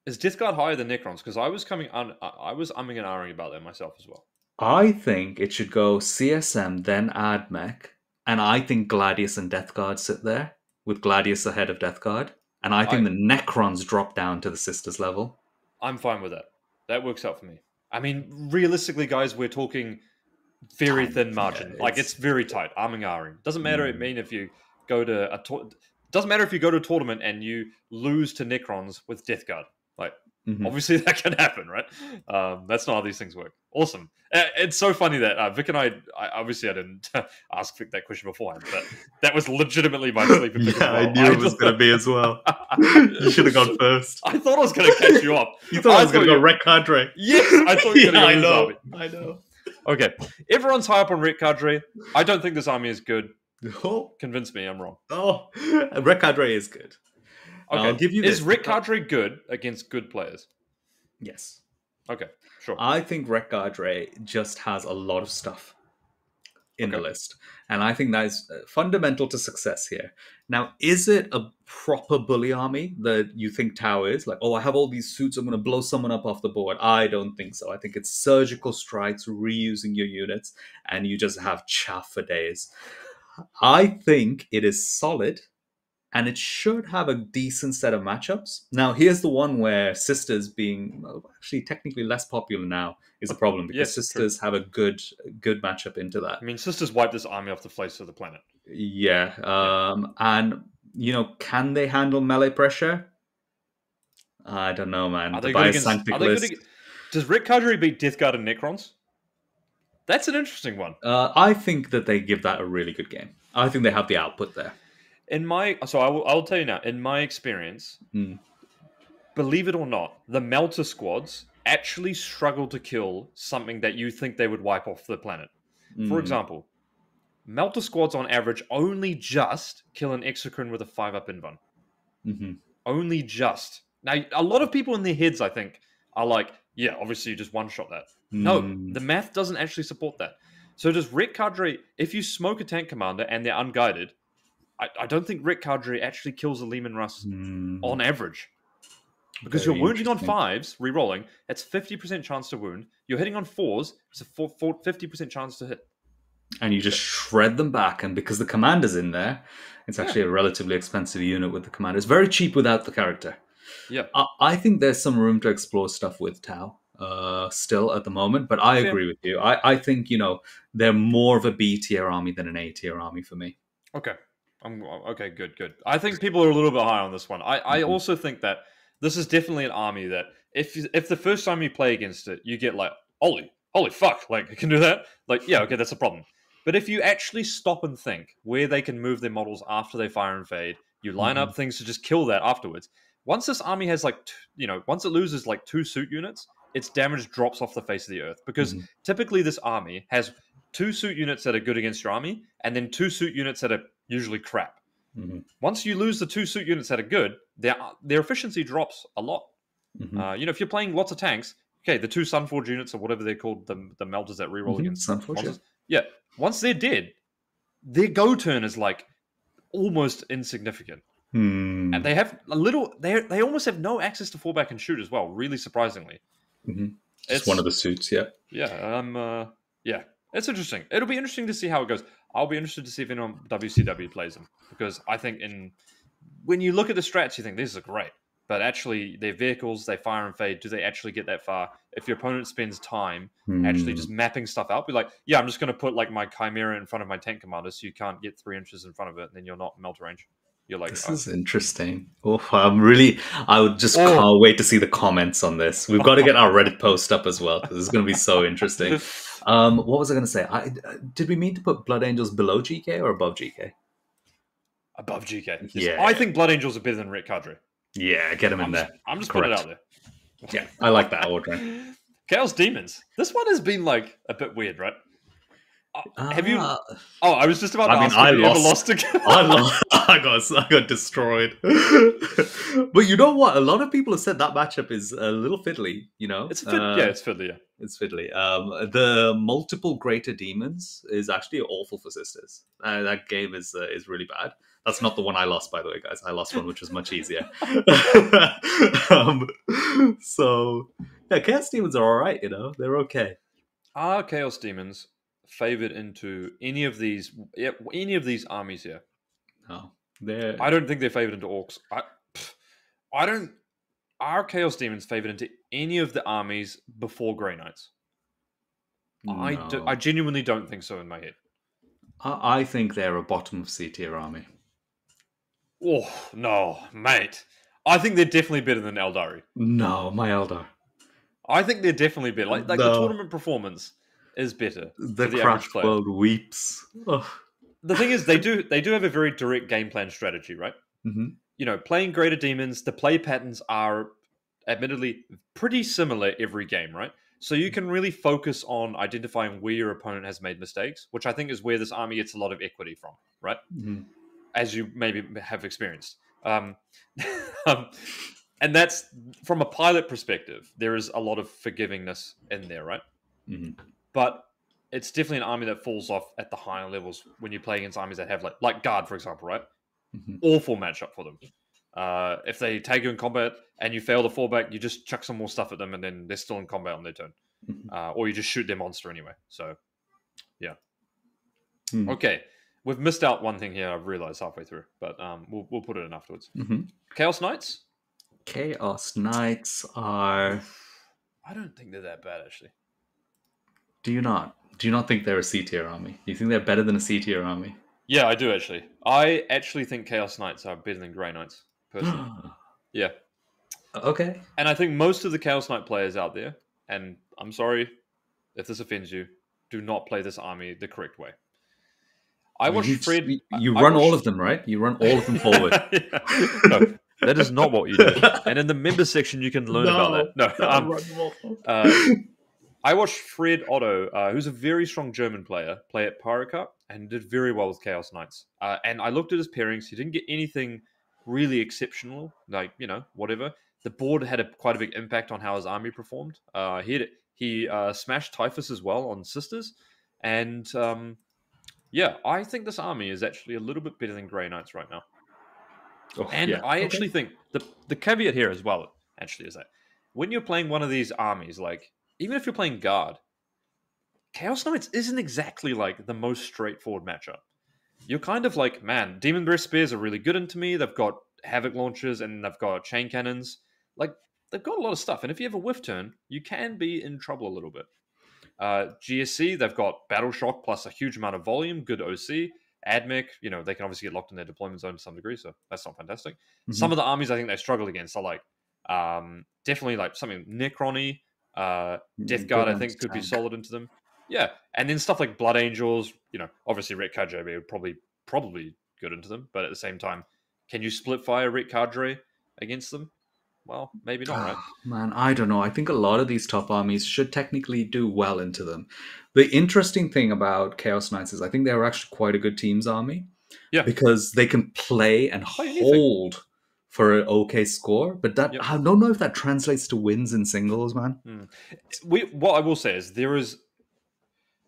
Speaker 2: Is Death Guard higher than Necrons? Because I was I was umming and ahhing about that myself as well.
Speaker 1: I think it should go CSM, then add mech. And I think Gladius and Death Guard sit there, with Gladius ahead of Death Guard. And I think the Necrons drop down to the Sisters level.
Speaker 2: I'm fine with that. That works out for me. I mean, realistically, guys, we're talking very thin margin. Yeah, it's very tight. Arming ahhing. Doesn't matter. I mean, if you go to doesn't matter if you go to a tournament and you lose to Necrons with Death Guard. Like, obviously that can happen, right? That's not how these things work. Awesome. It's so funny that Vik and I obviously I didn't ask Vik that question beforehand, but that was legitimately my sleeper pick.
Speaker 1: Yeah, I knew it was going to be as well. You should have gone first.
Speaker 2: I thought I was going to catch you up.
Speaker 1: You thought I was going to go Ret Cadre.
Speaker 2: Yes, I thought you were going to go
Speaker 1: I know.
Speaker 2: Okay, everyone's high up on Ret Cadre. I don't think this army is good.
Speaker 1: Oh.
Speaker 2: Convince me I'm wrong.
Speaker 1: Oh, Ret Cadre is good.
Speaker 2: Okay, I'll give you this. Is Ret Cadre good against good players?
Speaker 1: Yes.
Speaker 2: Okay, sure.
Speaker 1: I think Ret Cadre just has a lot of stuff in the list. And I think that is fundamental to success here. Now, is it a proper bully army that you think Tau is? Like, oh, I have all these suits, I'm going to blow someone up off the board. I don't think so. I think it's surgical strikes, reusing your units, and you just have chaff for days. I think it is solid, and it should have a decent set of matchups. Now, here's the one where Sisters being actually technically less popular now is a problem, because Sisters have a good matchup into that.
Speaker 2: I mean, Sisters wiped this army off the face of the planet.
Speaker 1: Yeah. And, you know, can they handle melee pressure? I don't know, man.
Speaker 2: Does Ret Cadre beat Death Guard and Necrons? That's an interesting one.
Speaker 1: I think that they give that a really good game. I think they have the output there.
Speaker 2: I will tell you now, in my experience, believe it or not, the Melter squads actually struggle to kill something that you think they would wipe off the planet. For example, Melter squads on average only just kill an Exocrine with a 5-up invuln. Only just. Now, a lot of people in their heads, I think, are like, yeah, obviously you just one-shot that. No, the math doesn't actually support that. So does Ret Cadre, if you smoke a tank commander and they're unguided, I don't think Ret Cadre actually kills a Leman Russ on average. Because you're wounding on 5s, re-rolling, that's 50% chance to wound. You're hitting on 4s, it's a 50% chance to hit.
Speaker 1: And you just shred them back, and because the commander's in there, it's actually a relatively expensive unit with the commander. It's very cheap without the character.
Speaker 2: Yeah.
Speaker 1: I think there's some room to explore stuff with Tau still at the moment, but I agree with you. I think, you know, they're more of a B-tier army than an A-tier army for me.
Speaker 2: Okay. Okay, good. I think people are a little bit high on this one. I also think that this is definitely an army that if the first time you play against it, you get like, holy fuck, like, I can do that? Like, yeah, okay, that's a problem. But if you actually stop and think where they can move their models after they fire and fade, you line up things to just kill that afterwards. Once this army has like, once it loses like 2 suit units, its damage drops off the face of the earth. Because typically this army has 2 suit units that are good against your army, and then 2 suit units that are usually crap. Once you lose the 2 suit units that are good, their efficiency drops a lot. If you're playing lots of tanks, okay, the 2 Sunforge units or whatever they're called, the melters that reroll against
Speaker 1: Sunforge,
Speaker 2: monsters. Yeah, once they're dead, their go turn is like almost insignificant. And they have they almost have no access to fall back and shoot as well, really surprisingly.
Speaker 1: It's one of the suits, yeah.
Speaker 2: Yeah, it's interesting. It'll be interesting to see how it goes. I'll be interested to see if anyone WCW plays them, because I think when you look at the strats, you think these are great, but actually their vehicles, they fire and fade. Do they actually get that far? If your opponent spends time actually just mapping stuff out, be like, yeah, I'm just going to put like my Chimera in front of my tank commander, so you can't get 3 inches in front of it, and then you're not melter range. You're like,
Speaker 1: this is interesting. I would just can't wait to see the comments on this. We've got to get our Reddit post up as well, because this is going to be so interesting. What was I going to say? Did we mean to put Blood Angels below GK or above GK?
Speaker 2: Above GK. Yes.
Speaker 1: Yeah.
Speaker 2: I think Blood Angels are better than Ret Cadre.
Speaker 1: Yeah, get them in there.
Speaker 2: I'm just putting it out there.
Speaker 1: Yeah, I like that order.
Speaker 2: Chaos Demons. This one has been like a bit weird, right? Have you? I was just about to ask if you ever lost again.
Speaker 1: I got destroyed. But you know what? A lot of people have said that matchup is a little fiddly. You know,
Speaker 2: it's fiddly. Yeah.
Speaker 1: It's fiddly. The multiple greater demons is actually awful for sisters. That game is really bad. That's not the one I lost, by the way, guys. I lost one which was much easier. um, so yeah, chaos demons are all right. They're okay.
Speaker 2: Are Chaos Demons favored into any of these armies here?
Speaker 1: No, they're
Speaker 2: I don't think they're favored into orcs. I don't. Are Chaos Demons favored into any of the armies before Grey Knights? I
Speaker 1: no.
Speaker 2: genuinely don't think so in my head.
Speaker 1: I think they're a bottom of C tier army.
Speaker 2: Oh no, mate! I think they're definitely better than Eldari.
Speaker 1: No, my Eldar.
Speaker 2: I think they're definitely better. Like the
Speaker 1: No,
Speaker 2: tournament performance is better
Speaker 1: the
Speaker 2: for the average
Speaker 1: craft
Speaker 2: player.
Speaker 1: world weeps. Ugh.
Speaker 2: The thing is, they do have a very direct game plan strategy, right?
Speaker 1: Mhm.
Speaker 2: Playing Greater Demons, the play patterns are admittedly pretty similar every game, right? So you can really focus on identifying where your opponent has made mistakes, which I think is where this army gets a lot of equity from, right?
Speaker 1: Mhm.
Speaker 2: As you maybe have experienced. Um, and that's from a pilot perspective, there is a lot of forgivingness in there, right?
Speaker 1: Mhm.
Speaker 2: But it's definitely an army that falls off at the higher levels when you play against armies that have like Guard, for example, right?
Speaker 1: Mhm.
Speaker 2: Awful matchup for them. If they tag you in combat and you fail to fall back, you just chuck some more stuff at them and then they're still in combat on their turn.
Speaker 1: Mhm.
Speaker 2: Or you just shoot their monster anyway. So, yeah.
Speaker 1: Mhm.
Speaker 2: Okay. We've missed out one thing here, I've realized halfway through, but we'll put it in afterwards.
Speaker 1: Mhm.
Speaker 2: Chaos Knights?
Speaker 1: Chaos Knights are.
Speaker 2: I don't think they're that bad, actually.
Speaker 1: Do you not? Do you not think they're a C tier army? Do you think they're better than a C tier army?
Speaker 2: Yeah, I do, actually. I actually think Chaos Knights are better than Grey Knights, personally. Yeah.
Speaker 1: Okay.
Speaker 2: And I think most of the Chaos Knight players out there, and I'm sorry if this offends you, do not play this army the correct way. I watched Fred.
Speaker 1: You
Speaker 2: I
Speaker 1: run all
Speaker 2: watched.
Speaker 1: of them, right? You run all of them forward.
Speaker 2: Yeah. No, that is not what you do. And in the members section, you can learn about that. No,
Speaker 1: run them all forward.
Speaker 2: I watched Fred Otto, who's a very strong German player, play at Pyro Cup and did very well with Chaos Knights. And I looked at his pairings. He didn't get anything really exceptional, like, whatever. The board had quite a big impact on how his army performed. He smashed Typhus as well on Sisters. And yeah, I think this army is actually a little bit better than Grey Knights right now.
Speaker 1: Oh,
Speaker 2: And
Speaker 1: yeah.
Speaker 2: I
Speaker 1: Okay.
Speaker 2: actually think the caveat here as well, actually, is that when you're playing one of these armies, like, even if you're playing Guard, Chaos Knights isn't exactly like the most straightforward matchup. You're kind of like, man, Demon Breast Spears are really good into me. They've got Havoc launchers and they've got chain cannons. Like, they've got a lot of stuff. And if you have a whiff turn, you can be in trouble a little bit. GSC, they've got Battle Shock plus a huge amount of volume, good OC. Admech, they can obviously get locked in their deployment zone to some degree, so that's not fantastic.
Speaker 1: Mhm.
Speaker 2: Some of the armies I think they struggled against are like, definitely like something Necrony, Death Guard, I think could be solid into them. Yeah, and then stuff like Blood Angels, obviously Ret Cadre would probably good into them, but at the same time, can you split fire Ret Cadre against them? Well, maybe not, right?
Speaker 1: Man, I don't know. I think a lot of these top armies should technically do well into them. The interesting thing about Chaos Knights is I think they're actually quite a good teams army.
Speaker 2: Yeah.
Speaker 1: Because they can play and hold for an okay score, but I don't know if that translates to wins in singles, man.
Speaker 2: What I will say is there is.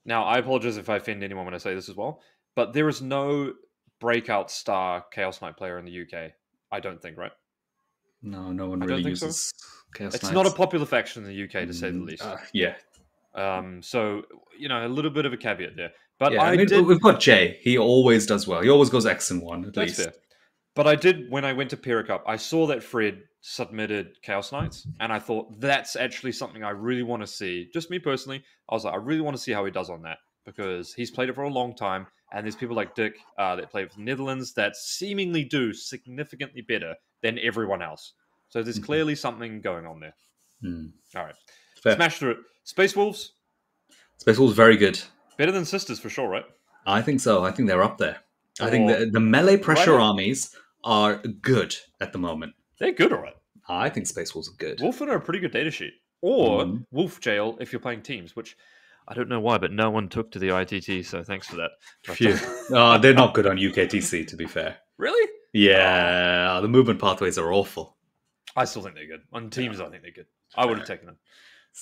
Speaker 2: Now, I apologize if I offend anyone when I say this as well, but there is no breakout star Chaos Knight player in the UK. I don't think, right?
Speaker 1: No one
Speaker 2: I
Speaker 1: really
Speaker 2: don't think
Speaker 1: uses Chaos Knights.
Speaker 2: It's not a popular faction in the UK, to say the least.
Speaker 1: Yeah.
Speaker 2: So, a little bit of a caveat there. But
Speaker 1: yeah, we've got Jay. He always does well. He always goes X and 1, at least.
Speaker 2: Fair. But I did, when I went to Pyro Cup, I saw that Fred submitted Chaos Knights, and I thought that's actually something I really want to see. Just me personally, I was like, I really want to see how he does on that, because he's played it for a long time, and there's people like Dick that play with the Netherlands that seemingly do significantly better than everyone else. So there's clearly something going on there. All right. Fair. Smash through it. Space Wolves?
Speaker 1: Space Wolves, very good.
Speaker 2: Better than Sisters, for sure, right?
Speaker 1: I think so. I think they're up there. I think the melee pressure armies are good at the moment.
Speaker 2: They're good, all right.
Speaker 1: I think Space Wolves are good.
Speaker 2: Wolfen are a pretty good data sheet. Or Wolf Jail if you're playing teams, which I don't know why, but no one took to the ITT, so thanks for that.
Speaker 1: Phew. They're not good on UKTC, to be fair.
Speaker 2: Really?
Speaker 1: Yeah, the movement pathways are awful.
Speaker 2: I still think they're good. On teams, I think they're good. I would have taken them.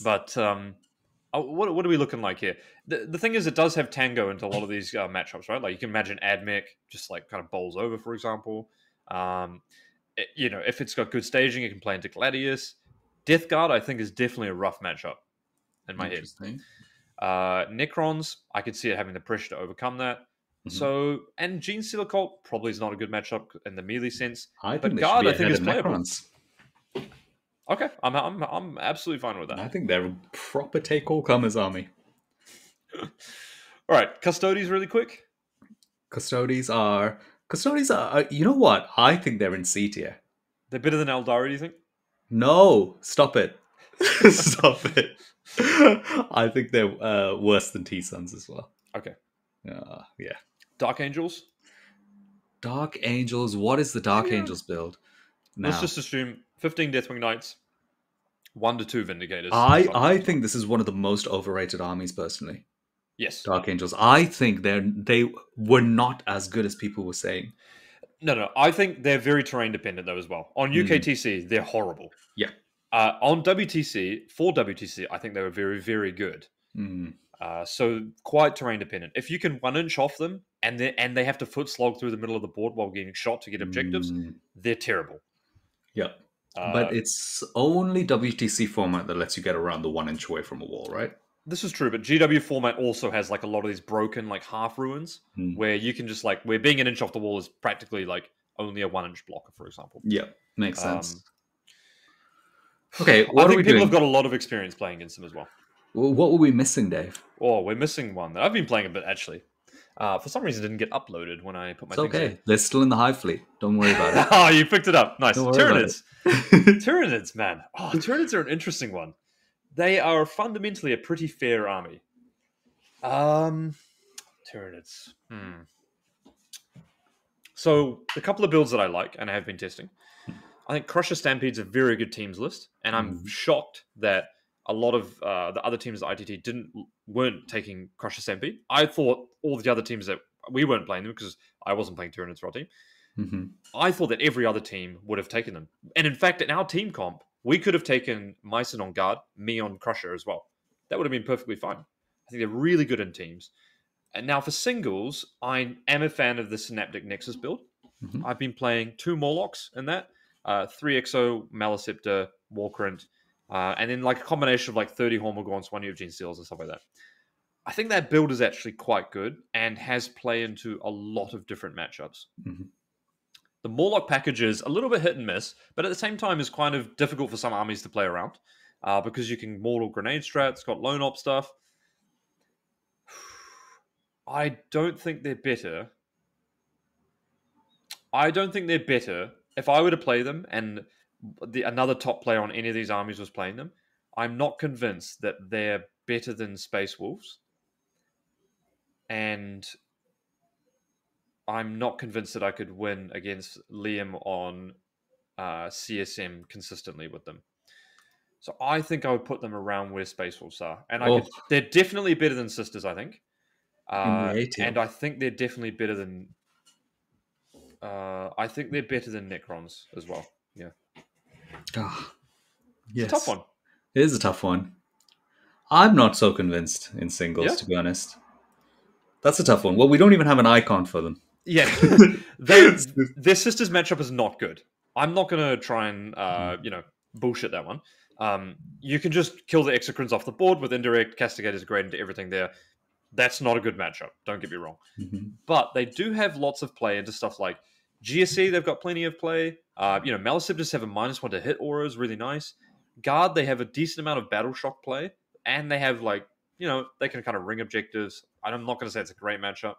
Speaker 2: But, what are we looking like here? The thing is, it does have tango into a lot of these matchups, right? Like you can imagine Admech just like kind of bowls over, for example. If it's got good staging, it can play into Gladius. Death Guard, I think, is definitely a rough matchup in my head.
Speaker 1: Interesting.
Speaker 2: Necrons, I could see it having the pressure to overcome that.
Speaker 1: Mhm.
Speaker 2: So, and Gene Stealer Cult probably is not a good matchup in the melee sense,
Speaker 1: I think
Speaker 2: but
Speaker 1: they should
Speaker 2: Guard
Speaker 1: be
Speaker 2: I think
Speaker 1: ahead
Speaker 2: is
Speaker 1: of
Speaker 2: playable.
Speaker 1: Necrons.
Speaker 2: Okay, I'm absolutely fine with that.
Speaker 1: I think they're a proper take all comers army.
Speaker 2: All right, Custodies, really quick.
Speaker 1: Custodies are you know what? I think they're in C tier.
Speaker 2: They're better than Eldari, do you think?
Speaker 1: No, stop it. Stop it. I think they're worse than T-Suns as well.
Speaker 2: Okay.
Speaker 1: Yeah.
Speaker 2: Dark Angels.
Speaker 1: Dark Angels. What is the Dark
Speaker 2: Yeah.
Speaker 1: Angels build?
Speaker 2: Let's
Speaker 1: Now,
Speaker 2: just assume 15 Deathwing Knights, 1 to 2 Vindicators.
Speaker 1: I think this is one of the most overrated armies personally.
Speaker 2: Yes.
Speaker 1: Dark Angels. I think they were not as good as people were saying.
Speaker 2: No. I think they're very terrain dependent though as well. On UKTC, they're horrible.
Speaker 1: Yeah.
Speaker 2: On WTC, I think they were very, very good.
Speaker 1: Mm.
Speaker 2: So quite terrain dependent. If you can 1-inch off them and they have to foot slog through the middle of the board while getting shot to get objectives, they're terrible.
Speaker 1: Yeah. But it's only WTC format that lets you get around the 1 inch away from a wall, right?
Speaker 2: This is true, but GW format also has like a lot of these broken like half ruins where you can just like where being 1 inch off the wall is practically like only a 1-inch blocker, for example.
Speaker 1: Yeah, makes sense. Okay, what
Speaker 2: I
Speaker 1: are
Speaker 2: think
Speaker 1: we
Speaker 2: people
Speaker 1: doing?
Speaker 2: have got a lot of experience playing against them as well.
Speaker 1: What were we missing, Dave?
Speaker 2: Oh, we're missing one that I've been playing a bit actually. For some reason, it didn't get uploaded when I put my.
Speaker 1: It's
Speaker 2: things
Speaker 1: okay.
Speaker 2: in.
Speaker 1: They're still in the Hive Fleet. Don't worry about it.
Speaker 2: Oh, you picked it up. Nice.
Speaker 1: Don't worry about
Speaker 2: Tyranids. Tyranids, man. Oh, Tyranids are an interesting one. They are fundamentally a pretty fair army. Tyranids. So, a couple of builds that I like and I have been testing. I think Crusher Stampede's a very good teams list, and I'm shocked that a lot of the other teams at ITT weren't taking Crusher Stampede. I thought all the other teams that we weren't playing them because I wasn't playing Tyranids for our team. I thought that every other team would have taken them. And in fact, in our team comp, we could have taken Myson on guard, me on Crusher as well. That would have been perfectly fine. I think they're really good in teams. And now for singles, I am a fan of the Synaptic Nexus build. I've been playing 2 Morlocks in that. 3 Exo, Maleceptor, Warcrant, and then like a combination of like 30 Hormagaunts, 1 Gene Steals and stuff like that. I think that build is actually quite good and has play into a lot of different matchups. The Morlock package is a little bit hit and miss, but at the same time is kind of difficult for some armies to play around because you can Mortal Grenade strat, it's got Lone Op stuff. I don't think they're better. If I were to play them and another top player on any of these armies was playing them, I'm not convinced that they're better than Space Wolves. And I'm not convinced that I could win against Liam on CSM consistently with them. So I think I would put them around where Space Wolves are. And they're definitely better than Sisters, I think. And I think they're definitely better than... I think they're better than Necrons as well. Yeah.
Speaker 1: Yes.
Speaker 2: It's a tough one.
Speaker 1: It is a tough one. I'm not so convinced in singles, to be honest. That's a tough one. Well, we don't even have an icon for them.
Speaker 2: Yeah. Their Sisters matchup is not good. I'm not going to try and, bullshit that one. You can just kill the Exocrines off the board with indirect, Castigators grade into everything there. That's not a good matchup. Don't get me wrong. But they do have lots of play into stuff like GSC. They've got plenty of play. Maleceptors have a -1 to hit aura is really nice. Guard, they have a decent amount of battle shock play. And they have they can kind of ring objectives. I'm not going to say it's a great matchup.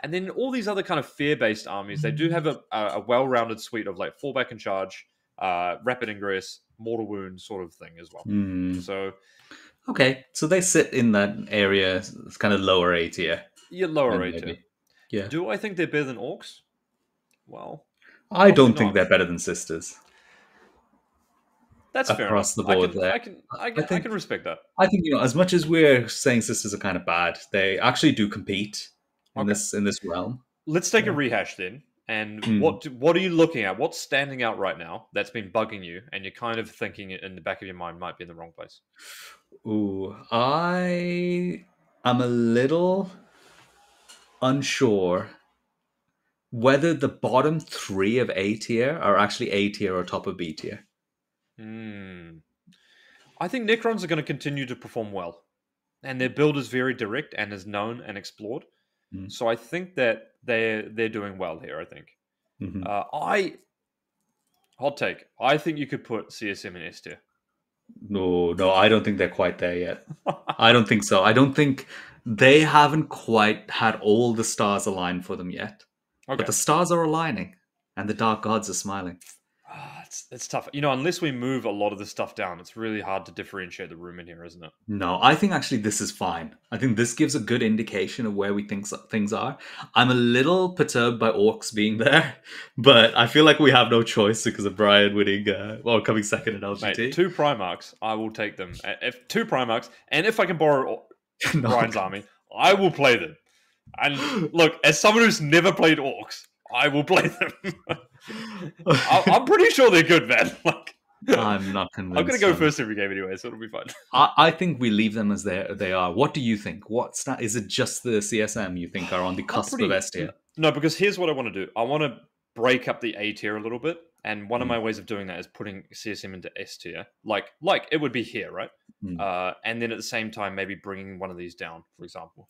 Speaker 2: And then all these other kind of fear-based armies, they do have a well-rounded suite of like fallback and charge, rapid ingress, mortal wound sort of thing as well. So...
Speaker 1: Okay, so they sit in that area, it's kind of lower A tier.
Speaker 2: Yeah, lower A tier.
Speaker 1: Yeah.
Speaker 2: Do I think they're better than Orcs? Well,
Speaker 1: I don't think they're better than Sisters.
Speaker 2: That's fair
Speaker 1: across the board.
Speaker 2: I can respect that.
Speaker 1: I think as much as we're saying Sisters are kind of bad, they actually do compete in this realm.
Speaker 2: Let's take a rehash then. And what are you looking at? What's standing out right now that's been bugging you, and you're kind of thinking in the back of your mind might be in the wrong place?
Speaker 1: Ooh, I am a little unsure whether the bottom three of A tier are actually A tier or top of B tier.
Speaker 2: Hmm. I think Necrons are going to continue to perform well, and their build is very direct and is known and explored.
Speaker 1: Mm.
Speaker 2: So I think that they're doing well here. I think.
Speaker 1: Mhm.
Speaker 2: I hot take. I think you could put CSM in S tier.
Speaker 1: No, no, I don't think they're quite there yet. I don't think so. I don't think they haven't quite had all the stars aligned for them yet. But
Speaker 2: Okay.
Speaker 1: the stars are aligning, and the dark gods are smiling.
Speaker 2: It's tough. You know, unless we move a lot of the stuff down, it's really hard to differentiate the room in here, isn't it?
Speaker 1: No, I think actually this is fine. I think this gives a good indication of where we think things are. I'm a little perturbed by orcs being there, but I feel like we have no choice because of Brian winning, well, coming second in
Speaker 2: Mate,
Speaker 1: LGT.
Speaker 2: 2 Primarchs, I will take them. If 2 Primarchs, and if I can borrow
Speaker 1: No.
Speaker 2: Brian's army, I will play them. And look, as someone who's never played orcs, I will play them. I'm pretty sure they're good, man. Like,
Speaker 1: I'm not convinced.
Speaker 2: I'm gonna go first every game anyway, so it'll be fun.
Speaker 1: I think we leave them as they are. What do you think? Is it just the CSM you think are on the cusp of S tier?
Speaker 2: No, because here's what I want to do. I want to break up the A tier a little bit, and one of
Speaker 1: Mm.
Speaker 2: my ways of doing that is putting CSM into S tier, like it would be here, right? And then at the same time, maybe bringing one of these down, for example.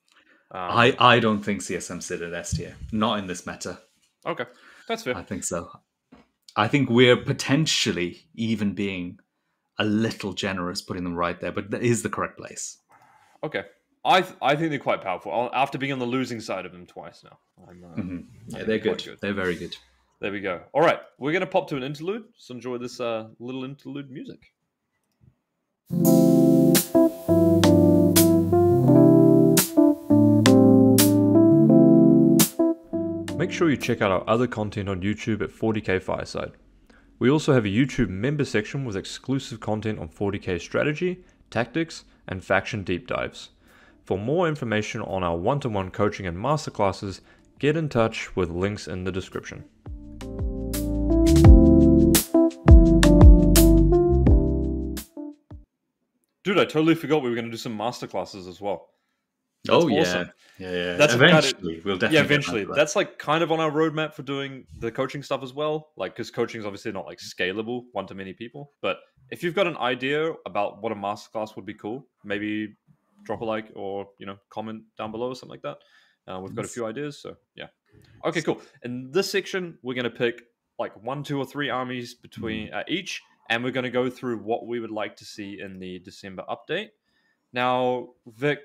Speaker 1: I don't think CSM sit at S tier. Not in this meta.
Speaker 2: Okay, that's fair.
Speaker 1: I think so. I think we're potentially even being a little generous putting them right there, but that is the correct place.
Speaker 2: Okay, I think they're quite powerful. After being on the losing side of them twice now,
Speaker 1: Yeah, they're good.
Speaker 2: good.
Speaker 1: They're very good.
Speaker 2: There we go. All right, we're gonna pop to an interlude. So enjoy this little interlude music. Make sure you check out our other content on YouTube at 40k Fireside. We also have a YouTube member section with exclusive content on 40k strategy, tactics, and faction deep dives. For more information on our one-to-one coaching and masterclasses, get in touch with links in the description. Dude, I totally forgot we were going to do some masterclasses as well. That's awesome.
Speaker 1: Yeah.
Speaker 2: That's
Speaker 1: eventually, we'll definitely.
Speaker 2: Yeah, eventually. That's like kind of on our roadmap for doing the coaching stuff as well. Like, because coaching is obviously not like scalable one to many people. But if you've got an idea about what a masterclass would be cool, maybe drop a like or comment down below or something like that. We've got a few ideas, so yeah. Okay, cool. In this section, we're going to pick like 1, 2, or 3 armies between each, and we're going to go through what we would like to see in the December update. Now, Vic,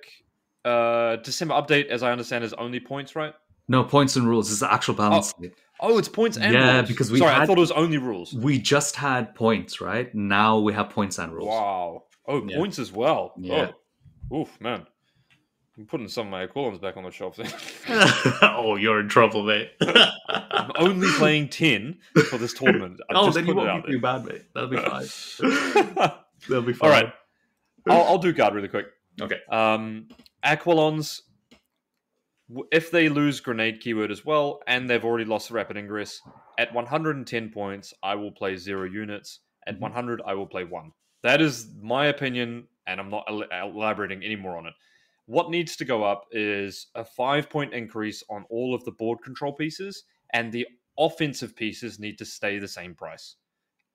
Speaker 2: December update, as I understand, is only points, right?
Speaker 1: No, points and rules. It's the actual balance.
Speaker 2: Oh, it's points and rules.
Speaker 1: Yeah, because
Speaker 2: I thought it was only rules.
Speaker 1: We just had points, right? Now we have points and rules.
Speaker 2: Wow. Oh, yeah. Points as well.
Speaker 1: Yeah.
Speaker 2: Oh. Oof, man. I'm putting some of my equivalents back on the shelf there.
Speaker 1: Oh, you're in trouble, mate.
Speaker 2: I'm only playing 10 for this tournament.
Speaker 1: Then you won't be too bad, mate. That'll be fine. That'll be fine.
Speaker 2: All right. I'll do guard really quick.
Speaker 1: Okay.
Speaker 2: Aquilons, if they lose grenade keyword as well, and they've already lost rapid ingress, at 110 points, I will play 0 units. At 100, I will play 1. That is my opinion, and I'm not elaborating any more on it. What needs to go up is a 5-point increase on all of the board control pieces, and the offensive pieces need to stay the same price.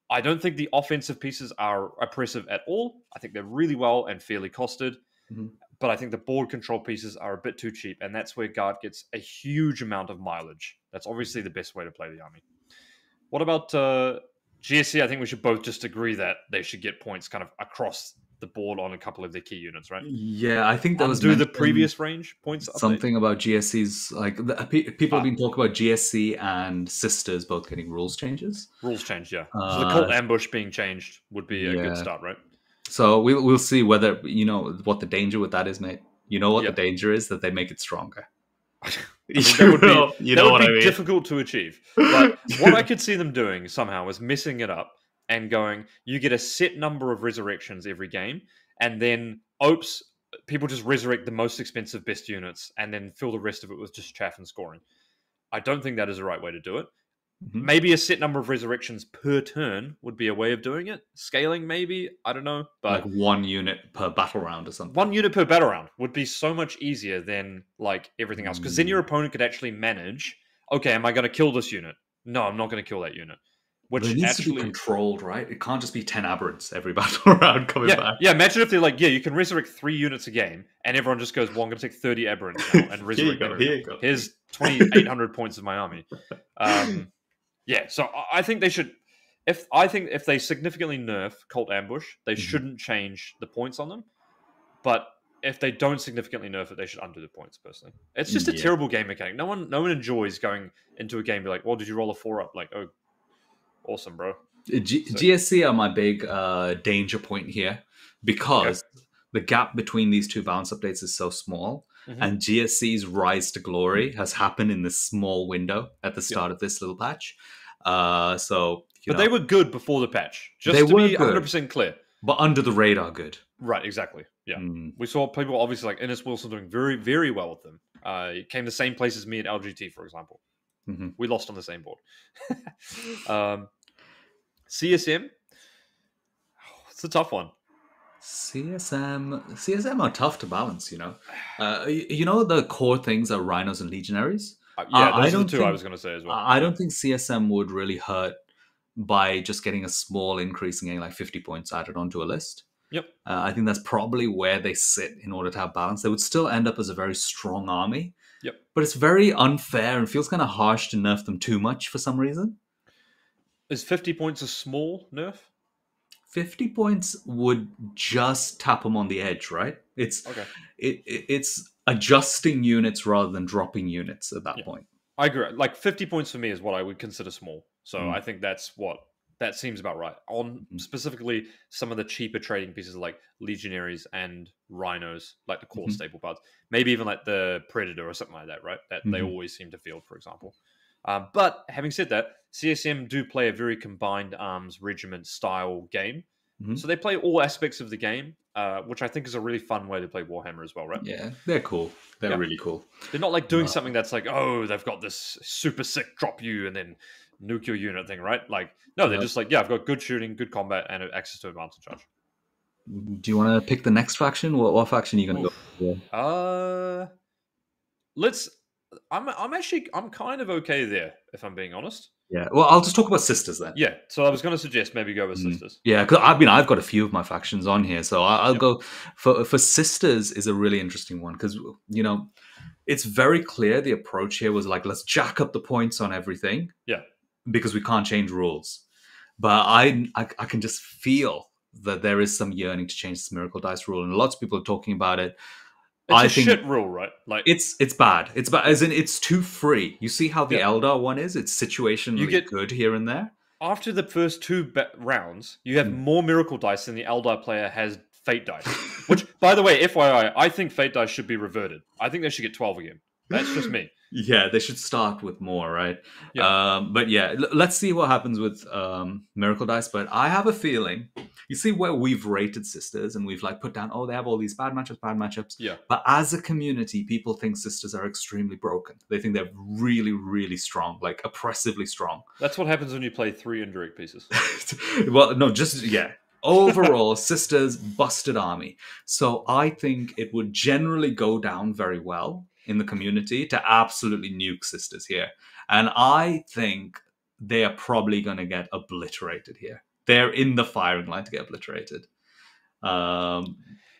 Speaker 2: I don't think the offensive pieces are oppressive at all. I think they're really well and fairly costed. But I think the board control pieces are a bit too cheap, and that's where guard gets a huge amount of mileage. That's obviously the best way to play the army. What about GSC? I think we should both just agree that they should get points kind of across the board on a couple of their key units, right?
Speaker 1: Yeah, I think that was
Speaker 2: the previous range points.
Speaker 1: Something about GSC's, like people have been talking about GSC and Sisters both getting rules changes.
Speaker 2: Rules change, yeah. So the cult ambush being changed would be a good start, right?
Speaker 1: So we'll see whether what the danger with that is, mate. You know what the danger is? That they make it stronger.
Speaker 2: That would be difficult to achieve. But what I could see them doing somehow is messing it up and going, you get a set number of resurrections every game, and then people just resurrect the most expensive best units and then fill the rest of it with just chaff and scoring. I don't think that is the right way to do it.
Speaker 1: Mhm.
Speaker 2: Maybe a set number of resurrections per turn would be a way of doing it. Scaling, maybe, I don't know,
Speaker 1: Like
Speaker 2: but
Speaker 1: 1 unit per battle round or something.
Speaker 2: 1 unit per battle round would be so much easier than like everything else, because then your
Speaker 1: Mm.
Speaker 2: opponent could actually manage. Okay, am I going to kill this unit? No, I'm not going to kill that unit.
Speaker 1: But it
Speaker 2: Which
Speaker 1: needs to be
Speaker 2: actually,
Speaker 1: controlled, right? It can't just be 10 aberrants every battle round coming
Speaker 2: yeah,
Speaker 1: back.
Speaker 2: yeah. Imagine if they're like, yeah, you can resurrect 3 units a game, and everyone just goes, well, I'm going to take 30 aberrants now and
Speaker 1: Here you
Speaker 2: resurrect
Speaker 1: go.
Speaker 2: them.
Speaker 1: Here you go.
Speaker 2: Here's 2,800 points of my army. Yeah, so I think they should. If they significantly nerf Cult Ambush, they
Speaker 1: Mhm.
Speaker 2: shouldn't change the points on them. But if they don't significantly nerf it, they should undo the points. Personally, it's just a
Speaker 1: Yeah.
Speaker 2: terrible game mechanic. No one enjoys going into a game and be like, "Well, did you roll a 4 up?" Like, oh, awesome, bro. So,
Speaker 1: GSC are my big danger point here
Speaker 2: okay.
Speaker 1: because the gap between these two balance updates is so small,
Speaker 2: Mhm.
Speaker 1: and GSC's rise to glory has happened in this small window at the
Speaker 2: Yep.
Speaker 1: start of this little patch.
Speaker 2: But they were good before the patch. Just
Speaker 1: They
Speaker 2: to
Speaker 1: were
Speaker 2: be
Speaker 1: good.
Speaker 2: 100% clear.
Speaker 1: but under the radar good.
Speaker 2: Right, exactly. Yeah.
Speaker 1: Mm.
Speaker 2: We saw people obviously like Innes Wilson doing very, very well with them. It came the same place as me at LGT, for example.
Speaker 1: Mhm.
Speaker 2: We lost on the same board. CSM, it's a tough one.
Speaker 1: CSM are tough to balance, you know. You know the core things are rhinos and legionaries.
Speaker 2: Yeah,
Speaker 1: I
Speaker 2: those are the
Speaker 1: don't
Speaker 2: two I
Speaker 1: think-
Speaker 2: was going to say as well.
Speaker 1: I don't think CSM would really hurt by just getting a small increase and getting like 50 points added onto a list.
Speaker 2: Yep.
Speaker 1: I think that's probably where they sit in order to have balance. They would still end up as a very strong army.
Speaker 2: Yep.
Speaker 1: But it's very unfair and feels kind of harsh to nerf them too much for some reason.
Speaker 2: Is 50 points a small nerf?
Speaker 1: 50 points would just tap them on the edge, right? It's
Speaker 2: Okay.
Speaker 1: it's adjusting units rather than dropping units at that point.
Speaker 2: I agree. Like 50 points for me is what I would consider small. So
Speaker 1: Mm.
Speaker 2: I think that seems about right. On specifically some of the cheaper trading pieces like Legionaries and Rhinos, like the core
Speaker 1: Mhm.
Speaker 2: staple parts. Maybe even like the Predator or something like that, right? That they
Speaker 1: Mhm.
Speaker 2: always seem to field, for example. But having said that, CSM do play a very combined arms regiment style game.
Speaker 1: Mhm.
Speaker 2: So they play all aspects of the game, which I think is a really fun way to play Warhammer as well, right?
Speaker 1: Yeah, they're cool. They're
Speaker 2: Yeah.
Speaker 1: really cool.
Speaker 2: They're not like doing something that's like, oh, they've got this super sick drop you and then nuke your unit thing, right? Like, no, they're
Speaker 1: Yeah.
Speaker 2: just like, yeah, I've got good shooting, good combat, and access to advanced charge.
Speaker 1: Do you want to pick the next faction? What faction are you going to go for?
Speaker 2: I'm kind of okay there, if I'm being honest.
Speaker 1: Yeah, well, I'll just talk about sisters then.
Speaker 2: Yeah, so I was going to suggest maybe go with sisters.
Speaker 1: Yeah, because I've got a few of my factions on here, so I'll
Speaker 2: Yep.
Speaker 1: go for sisters is a really interesting one because it's very clear the approach here was like let's jack up the points on everything,
Speaker 2: Yeah.
Speaker 1: because we can't change rules. But I can just feel that there is some yearning to change this miracle dice rule, and lots of people are talking about it.
Speaker 2: It's a shit rule, right? Like
Speaker 1: It's bad. It's bad, as in it's too free. You see how the
Speaker 2: Yeah.
Speaker 1: Eldar one is? It's situationally good here and there.
Speaker 2: after the first two rounds, you have more miracle dice than the Eldar player has fate dice. Which, by the way, FYI, I think fate dice should be reverted. I think they should get 12 again. That's just me.
Speaker 1: Yeah, they should start with more, right?
Speaker 2: Yeah.
Speaker 1: But yeah, let's see what happens with Miracle Dice. But I have a feeling, you see where we've rated sisters and we've like put down, oh, they have all these bad matchups.
Speaker 2: Yeah.
Speaker 1: But as a community, people think sisters are extremely broken. They think they're really, really strong, like oppressively strong.
Speaker 2: That's what happens when you play 3 indirect pieces.
Speaker 1: Well, no, just, yeah. Overall, sisters, busted army. So I think it would generally go down very well in the community to absolutely nuke sisters here. And I think they are probably going to get obliterated here. They're in the firing line to get obliterated.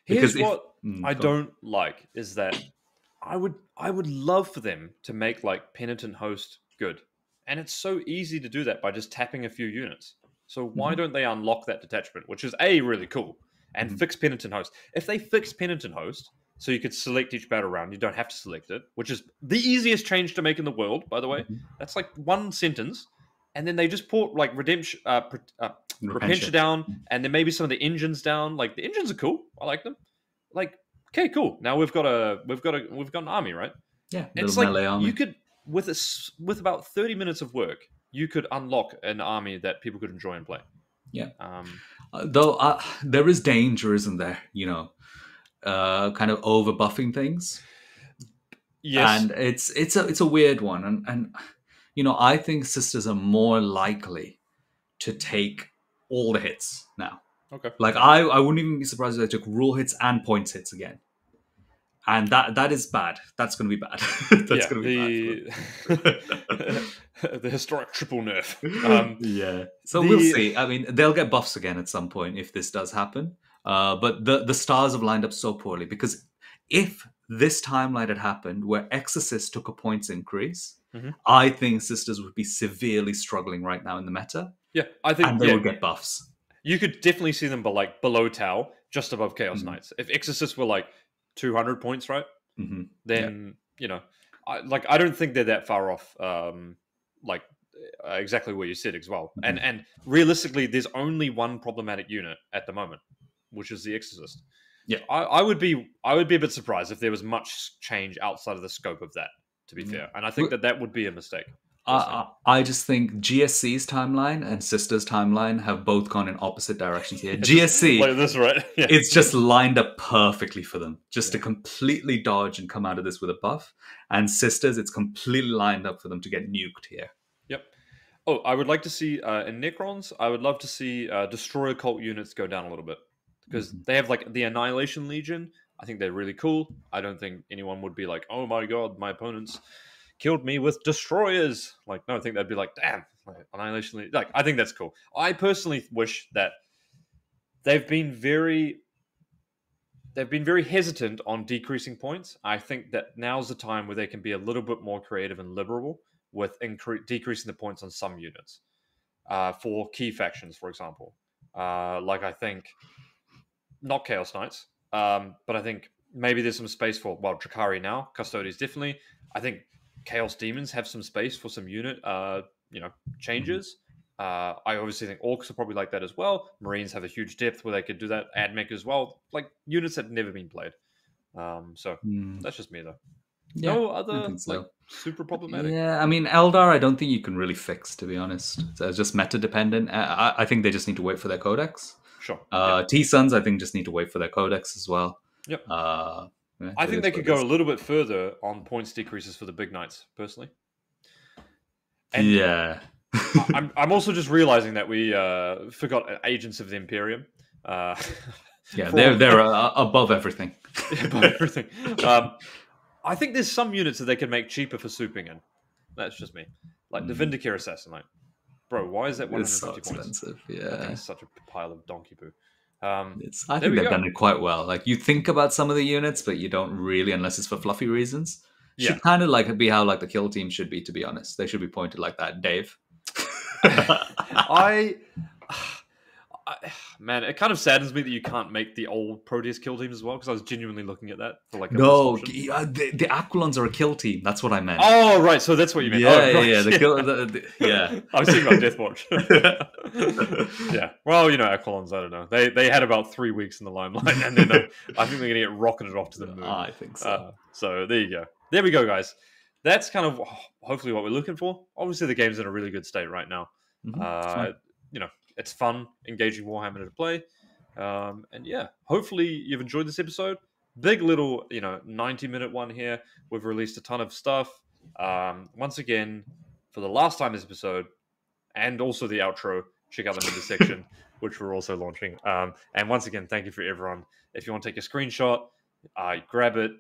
Speaker 2: Here's what I don't like is that I would love for them to make like Penitent Host good. And it's so easy to do that by just tapping a few units. So why don't they unlock that detachment, which is really cool, and fix Penitent Host? If they fix Penitent Host, so you could select each battle round, you don't have to select it, which is the easiest change to make in the world, by the way. That's like one sentence, and then they just put like Redemption, Repentia down, and then maybe some of the engines down. Like the engines are cool, I like them. Like, okay, cool. Now we've got an army, right?
Speaker 1: Yeah,
Speaker 2: It's like you could with about 30 minutes of work, you could unlock an army that people could enjoy and play.
Speaker 1: Yeah. Though there is danger, isn't there? Kind of over buffing things.
Speaker 2: Yes.
Speaker 1: And it's a weird one, and I think sisters are more likely to take all the hits now.
Speaker 2: Okay.
Speaker 1: Like I wouldn't even be surprised if they took rule hits and points hits again. And that is bad. That's going to be bad. That's
Speaker 2: Yeah,
Speaker 1: going to be bad.
Speaker 2: the historic triple nerf.
Speaker 1: Yeah. So we'll see. I mean, they'll get buffs again at some point if this does happen. But the stars have lined up so poorly, because if this timeline had happened where Exorcist took a points increase, I think sisters would be severely struggling right now in the meta.
Speaker 2: Yeah, I think,
Speaker 1: and they would get buffs.
Speaker 2: You could definitely see them below Tau, just above Chaos Knights. If Exorcists were like 200 points, right? Then I don't think they're that far off. Exactly what you said as well. And realistically, there's only one problematic unit at the moment, which is the Exorcist.
Speaker 1: Yeah,
Speaker 2: I would be a bit surprised if there was much change outside of the scope of that. To be fair, and I think that would be a mistake.
Speaker 1: I just think GSC's timeline and Sisters' timeline have both gone in opposite directions here. GSC,
Speaker 2: like this, right? Yeah.
Speaker 1: It's just lined up perfectly for them, just to completely dodge and come out of this with a buff. And Sisters, it's completely lined up for them to get nuked here.
Speaker 2: Yep. Oh, I would like to see, in Necrons, I would love to see Destroyer Cult units go down a little bit. Because they have like the Annihilation Legion. I think they're really cool. I don't think anyone would be like, oh my god, my opponents killed me with destroyers. Like, no, I think they'd be like, damn, Annihilation Legion. Like, I think that's cool. I personally wish that they've been very hesitant on decreasing points. I think that now's the time where they can be a little bit more creative and liberal with decreasing the points on some units. For key factions, for example. I think not Chaos Knights, but I think maybe there's some space for, Drakari now, Custodians definitely. I think Chaos Demons have some space for some unit, changes. I obviously think Orcs are probably like that as well. Marines have a huge depth where they could do that. AdMech as well, like units that have never been played. That's just me though.
Speaker 1: Yeah,
Speaker 2: no other super problematic.
Speaker 1: Yeah, I mean Eldar, I don't think you can really fix, to be honest. So it's just meta dependent. I think they just need to wait for their codex.
Speaker 2: Sure.
Speaker 1: T-Suns, I think, just need to wait for their codex as well.
Speaker 2: Yep. I think they could go a little bit further on points decreases for the big knights, personally. And
Speaker 1: yeah.
Speaker 2: I'm also just realizing that we forgot Agents of the Imperium.
Speaker 1: Yeah, they're above everything.
Speaker 2: Above everything. I think there's some units that they could make cheaper for souping in. That's just me. Like the Vindicare Assassin. Like, bro, why is that 150
Speaker 1: it's so expensive,
Speaker 2: points?
Speaker 1: Yeah.
Speaker 2: I think it's such a pile of donkey poo.
Speaker 1: I think they've done it quite well. Like, you think about some of the units, but you don't really, unless it's for fluffy reasons. Should kind of like be how like the kill team should be, to be honest. They should be pointed like that, Dave.
Speaker 2: Man, it kind of saddens me that you can't make the old Proteus kill teams as well, because I was genuinely looking at that for like
Speaker 1: the Aquilons are a kill team. That's what I meant.
Speaker 2: Oh, right. So that's what you meant.
Speaker 1: Yeah.
Speaker 2: I was thinking about Deathwatch. Yeah. Well, Aquilons, I don't know. They had about 3 weeks in the limelight, and then I think they're going to get rocketed off to the moon.
Speaker 1: I think so.
Speaker 2: So there you go. There we go, guys. That's kind of hopefully what we're looking for. Obviously, the game's in a really good state right now. It's fun, engaging Warhammer to play. And yeah, hopefully you've enjoyed this episode. Big little, 90-minute one here. We've released a ton of stuff. Once again, for the last time this episode, and also the outro, check out the middle section, which we're also launching. And once again, thank you for everyone. If you want to take a screenshot, grab it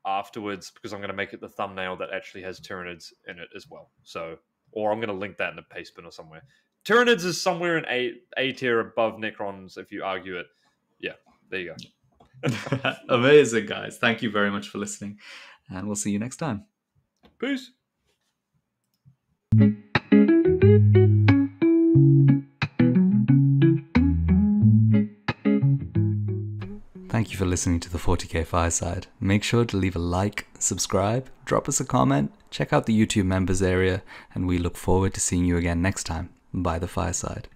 Speaker 2: afterwards, because I'm going to make it the thumbnail that actually has Tyranids in it as well. Or I'm going to link that in the paste bin or somewhere. Tyranids is somewhere in A tier above Necrons, if you argue it. Yeah, there you
Speaker 1: go. Amazing, guys. Thank you very much for listening. And we'll see you next time.
Speaker 2: Peace.
Speaker 1: Thank you for listening to the 40k Fireside. Make sure to leave a like, subscribe, drop us a comment, check out the YouTube members area, and we look forward to seeing you again next time by the Fireside.